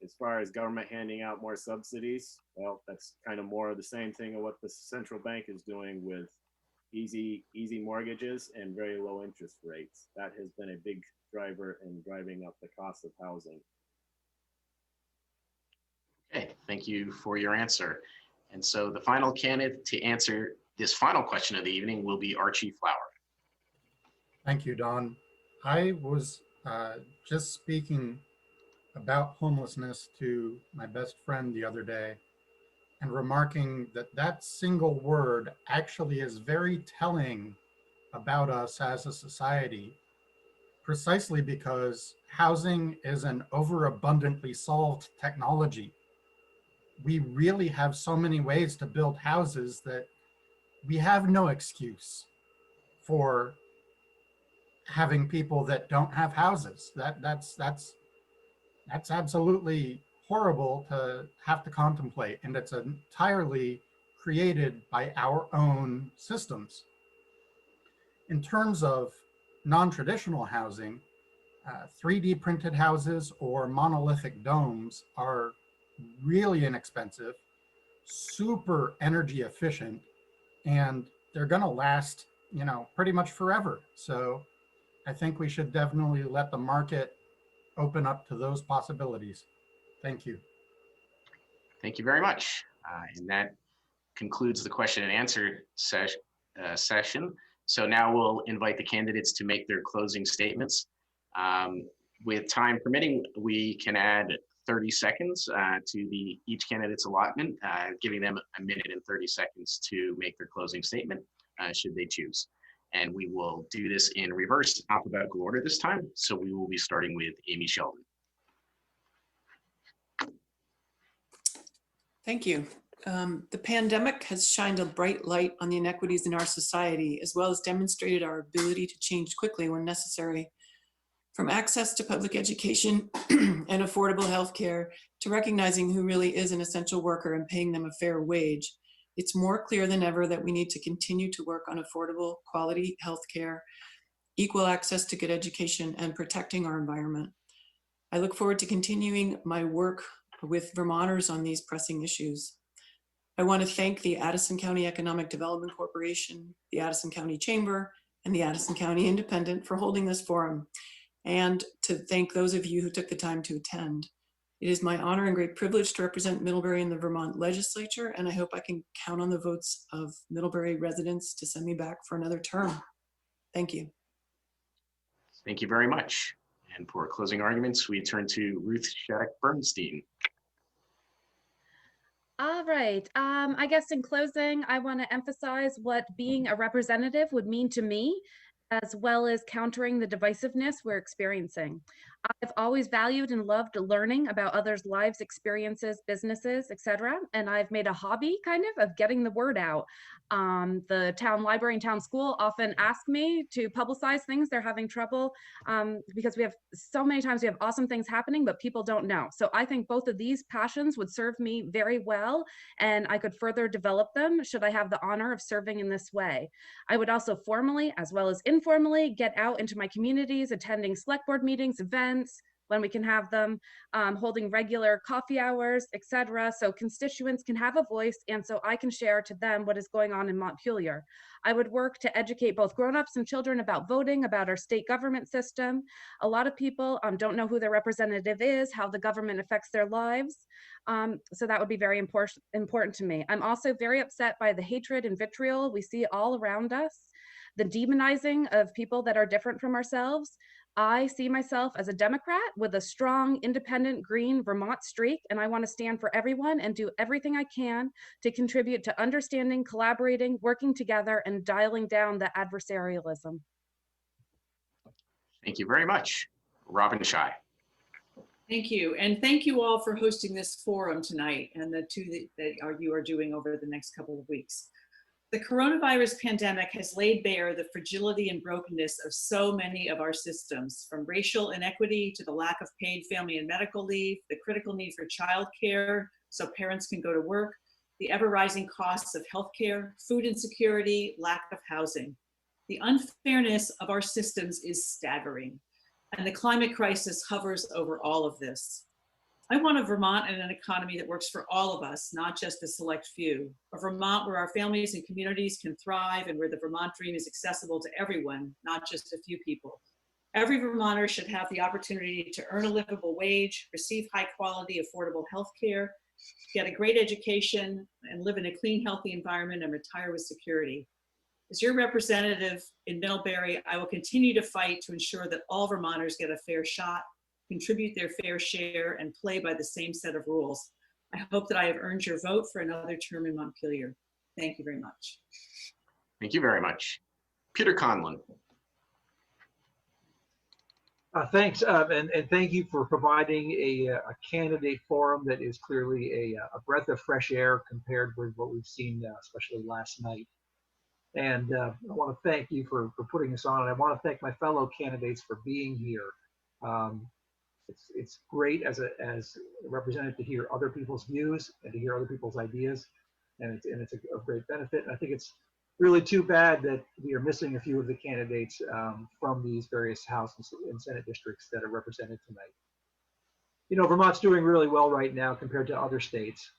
As far as government handing out more subsidies, well, that's kind of more of the same thing of what the central bank is doing with easy mortgages and very low interest rates. That has been a big driver in driving up the cost of housing. Okay, thank you for your answer. And so the final candidate to answer this final question of the evening will be Archie Flower. Thank you, Don. I was just speaking about homelessness to my best friend the other day and remarking that that single word actually is very telling about us as a society, precisely because housing is an overabundantly solved technology. We really have so many ways to build houses that we have no excuse for having people that don't have houses. That's absolutely horrible to have to contemplate, and it's entirely created by our own systems. In terms of non-traditional housing, 3D printed houses or monolithic domes are really inexpensive, super energy efficient, and they're going to last, pretty much forever. So I think we should definitely let the market open up to those possibilities. Thank you. Thank you very much. And that concludes the question and answer session. So now we'll invite the candidates to make their closing statements. With time permitting, we can add 30 seconds to each candidate's allotment, giving them a minute and 30 seconds to make their closing statement, should they choose. And we will do this in reverse alphabetical order this time. So we will be starting with Amy Sheldon. Thank you. The pandemic has shined a bright light on the inequities in our society, as well as demonstrated our ability to change quickly when necessary. From access to public education and affordable health care to recognizing who really is an essential worker and paying them a fair wage, it's more clear than ever that we need to continue to work on affordable, quality health care, equal access to good education, and protecting our environment. I look forward to continuing my work with Vermonters on these pressing issues. I want to thank the Addison County Economic Development Corporation, the Addison County Chamber, and the Addison County Independent for holding this forum, and to thank those of you who took the time to attend. It is my honor and great privilege to represent Middlebury in the Vermont legislature, and I hope I can count on the votes of Middlebury residents to send me back for another term. Thank you. Thank you very much. And for closing arguments, we turn to Ruth Shattuck Bernstein. All right. I guess in closing, I want to emphasize what being a representative would mean to me. as well as countering the divisiveness we're experiencing. I've always valued and loved learning about others' lives, experiences, businesses, etc. And I've made a hobby kind of getting the word out. The town library and town school often ask me to publicize things they're having trouble because we have so many times we have awesome things happening, but people don't know. So I think both of these passions would serve me very well, and I could further develop them should I have the honor of serving in this way. I would also formally as well as informally get out into my communities, attending select board meetings, events, when we can have them, holding regular coffee hours, etc. So constituents can have a voice and so I can share to them what is going on in Montpelier. I would work to educate both grownups and children about voting, about our state government system. A lot of people don't know who their representative is, how the government affects their lives. So that would be very important to me. I'm also very upset by the hatred and vitriol we see all around us, the demonizing of people that are different from ourselves. I see myself as a Democrat with a strong, independent, green Vermont streak, and I want to stand for everyone and do everything I can to contribute to understanding, collaborating, working together, and dialing down the adversarialism. Thank you very much. Robin Shy. Thank you. And thank you all for hosting this forum tonight and the two that you are doing over the next couple of weeks. The coronavirus pandemic has laid bare the fragility and brokenness of so many of our systems, from racial inequity to the lack of paid family and medical leave, the critical need for childcare so parents can go to work, the ever-rising costs of healthcare, food insecurity, lack of housing. The unfairness of our systems is staggering, and the climate crisis hovers over all of this. I want a Vermont and an economy that works for all of us, not just the select few. A Vermont where our families and communities can thrive and where the Vermont dream is accessible to everyone, not just a few people. Every Vermonter should have the opportunity to earn a livable wage, receive high quality, affordable health care, get a great education, and live in a clean, healthy environment and retire with security. As your representative in Middlebury, I will continue to fight to ensure that all Vermonters get a fair shot, contribute their fair share, and play by the same set of rules. I hope that I have earned your vote for another term in Montpelier. Thank you very much. Thank you very much. Peter Conlon. Thanks, and thank you for providing a candidate forum that is clearly a breath of fresh air compared with what we've seen, especially last night. And I want to thank you for putting this on. And I want to thank my fellow candidates for being here. It's great as a representative to hear other people's views and to hear other people's ideas, and it's a great benefit. And I think it's really too bad that we are missing a few of the candidates from these various House and Senate districts that are represented tonight. You know, Vermont's doing really well right now compared to other states,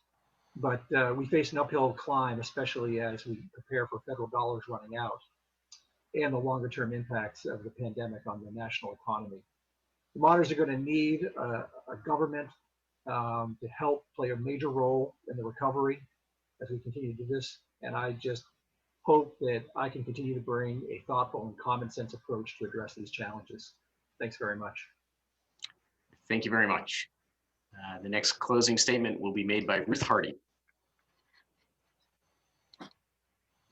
but we face an uphill climb, especially as we prepare for federal dollars running out and the longer term impacts of the pandemic on the national economy. Vermonters are going to need a government to help play a major role in the recovery as we continue to do this. And I just hope that I can continue to bring a thoughtful and common sense approach to address these challenges. Thanks very much. Thank you very much. The next closing statement will be made by Ruth Hardy.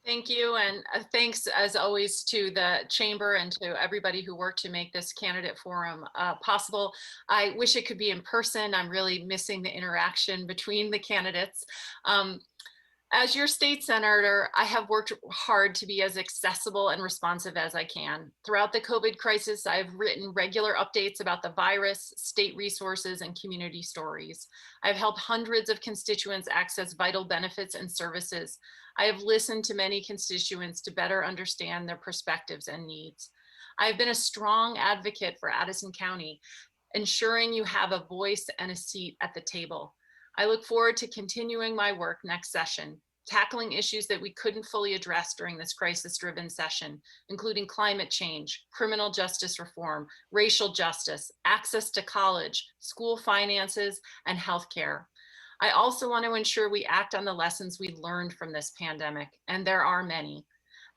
Thank you, and thanks as always to the Chamber and to everybody who worked to make this candidate forum possible. I wish it could be in person. I'm really missing the interaction between the candidates. As your state senator, I have worked hard to be as accessible and responsive as I can. Throughout the COVID crisis, I've written regular updates about the virus, state resources, and community stories. I've helped hundreds of constituents access vital benefits and services. I have listened to many constituents to better understand their perspectives and needs. I've been a strong advocate for Addison County, ensuring you have a voice and a seat at the table. I look forward to continuing my work next session, tackling issues that we couldn't fully address during this crisis-driven session, including climate change, criminal justice reform, racial justice, access to college, school finances, and healthcare. I also want to ensure we act on the lessons we learned from this pandemic, and there are many.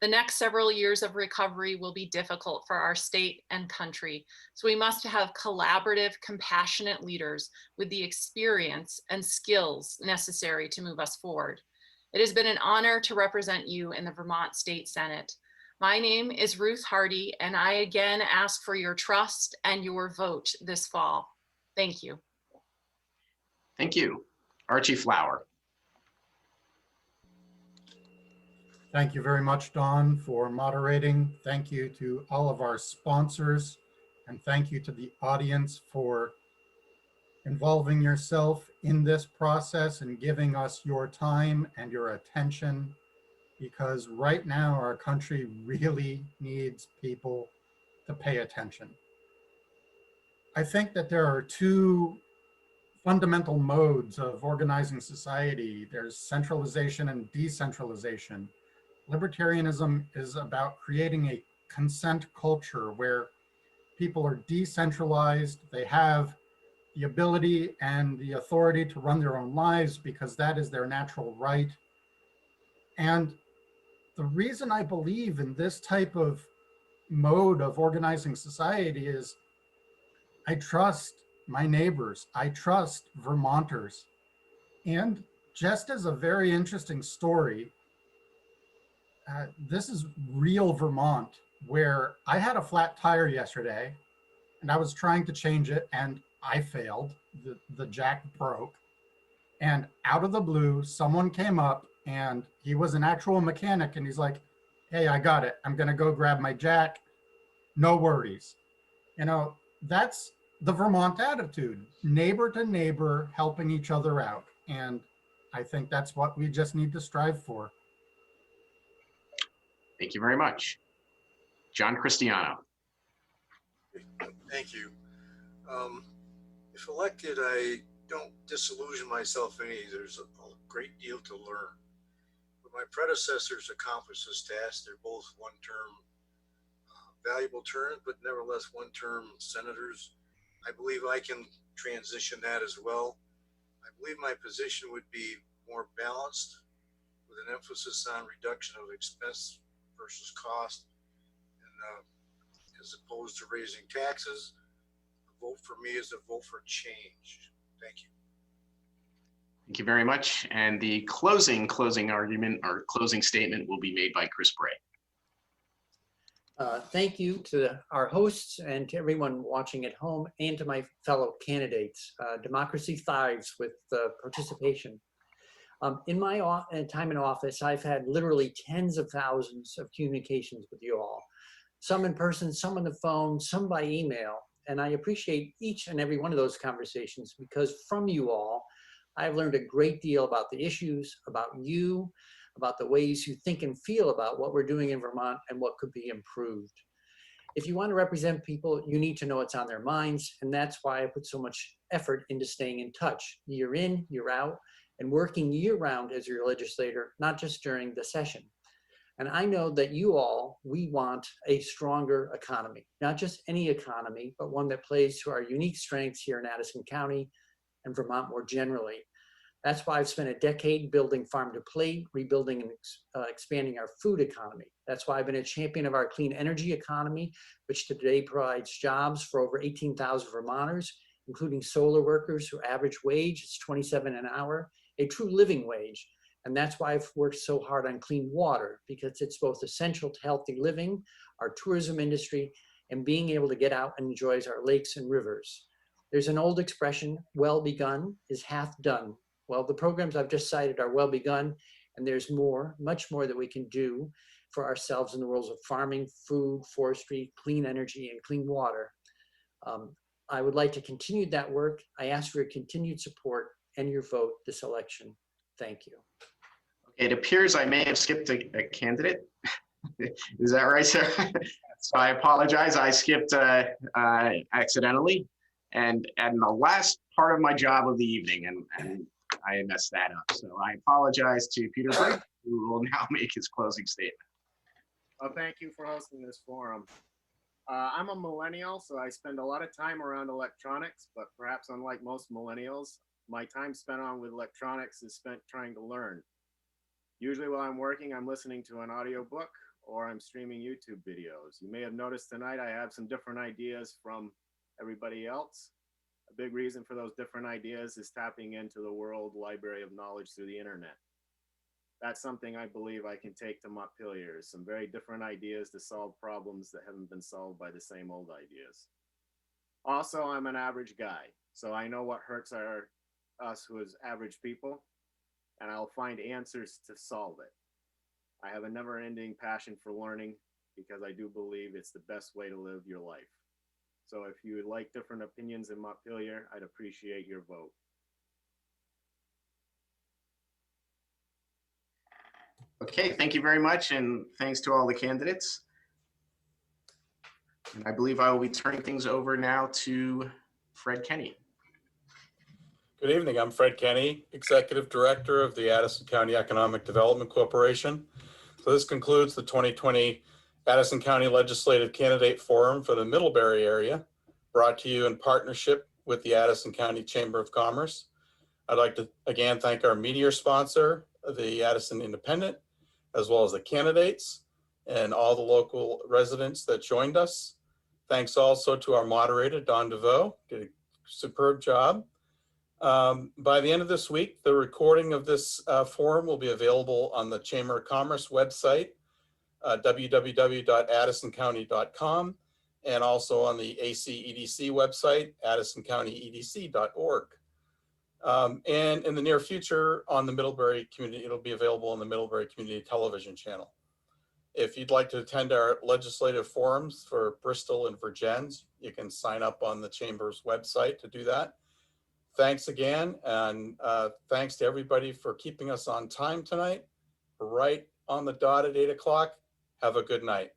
The next several years of recovery will be difficult for our state and country, so we must have collaborative, compassionate leaders with the experience and skills necessary to move us forward. It has been an honor to represent you in the Vermont State Senate. My name is Ruth Hardy, and I again ask for your trust and your vote this fall. Thank you. Thank you. Archie Flower. Thank you very much, Dawn, for moderating. Thank you to all of our sponsors, and thank you to the audience for involving yourself in this process and giving us your time and your attention, because right now our country really needs people to pay attention. I think that there are two fundamental modes of organizing society. There's centralization and decentralization. Libertarianism is about creating a consent culture where people are decentralized. They have the ability and the authority to run their own lives because that is their natural right. And the reason I believe in this type of mode of organizing society is I trust my neighbors. I trust Vermonters. And just as a very interesting story, this is real Vermont, where I had a flat tire yesterday and I was trying to change it and I failed. The jack broke. And out of the blue, someone came up and he was an actual mechanic and he's like, hey, I got it. I'm going to go grab my jack. No worries. You know, that's the Vermont attitude, neighbor to neighbor, helping each other out. And I think that's what we just need to strive for. Thank you very much. John Cristiano. Thank you. If elected, I don't disillusion myself any. There's a great deal to learn. But my predecessors accomplished this task. They're both one-term valuable terms, but nevertheless one-term senators. I believe I can transition that as well. I believe my position would be more balanced with an emphasis on reduction of expense versus cost, and as opposed to raising taxes. A vote for me is a vote for change. Thank you. Thank you very much. And the closing argument or closing statement will be made by Chris Bray. Thank you to our hosts and to everyone watching at home and to my fellow candidates. Democracy thrives with participation. In my time in office, I've had literally tens of thousands of communications with you all, some in person, some on the phone, some by email. And I appreciate each and every one of those conversations because from you all, I've learned a great deal about the issues, about you, about the ways you think and feel about what we're doing in Vermont and what could be improved. If you want to represent people, you need to know what's on their minds. And that's why I put so much effort into staying in touch, year in, year out, and working year round as your legislator, not just during the session. And I know that you all, we want a stronger economy, not just any economy, but one that plays to our unique strengths here in Addison County and Vermont more generally. That's why I've spent a decade building farm to plate, rebuilding and expanding our food economy. That's why I've been a champion of our clean energy economy, which today provides jobs for over 18,000 Vermonters, including solar workers whose average wage is $27 an hour, a true living wage. And that's why I've worked so hard on clean water, because it's both essential to healthy living, our tourism industry, and being able to get out and enjoy our lakes and rivers. There's an old expression, well begun is half done. Well, the programs I've just cited are well begun, and there's more, much more that we can do for ourselves in the worlds of farming, food, forestry, clean energy, and clean water. I would like to continue that work. I ask for your continued support and your vote this election. Thank you. It appears I may have skipped a candidate. Is that right, sir? So I apologize. I skipped accidentally, and the last part of my job of the evening, and I messed that up. So I apologize to Peter Bright, who will now make his closing statement. Well, thank you for hosting this forum. I'm a millennial, so I spend a lot of time around electronics, but perhaps unlike most millennials, my time spent on with electronics is spent trying to learn. Usually while I'm working, I'm listening to an audiobook or I'm streaming YouTube videos. You may have noticed tonight I have some different ideas from everybody else. A big reason for those different ideas is tapping into the World Library of Knowledge through the internet. That's something I believe I can take to Montpelier, some very different ideas to solve problems that haven't been solved by the same old ideas. Also, I'm an average guy, so I know what hurts us who is average people, and I'll find answers to solve it. I have a never-ending passion for learning because I do believe it's the best way to live your life. So if you would like different opinions in Montpelier, I'd appreciate your vote. Okay, thank you very much, and thanks to all the candidates. And I believe I will be turning things over now to Fred Kenny. Good evening. I'm Fred Kenny, Executive Director of the Addison County Economic Development Corporation. So this concludes the 2020 Addison County Legislative Candidate Forum for the Middlebury area, brought to you in partnership with the Addison County Chamber of Commerce. I'd like to again thank our media sponsor, the Addison Independent, as well as the candidates and all the local residents that joined us. Thanks also to our moderator, Don DeVoe, did a superb job. By the end of this week, the recording of this forum will be available on the Chamber of Commerce website, www.addisoncounty.com, and also on the ACEDC website, addisoncountyedc.org. And in the near future on the Middlebury Community, it'll be available on the Middlebury Community Television channel. If you'd like to attend our legislative forums for Bristol and Virgins, you can sign up on the Chamber's website to do that. Thanks again, and thanks to everybody for keeping us on time tonight, right on the dot at 8 o'clock. Have a good night.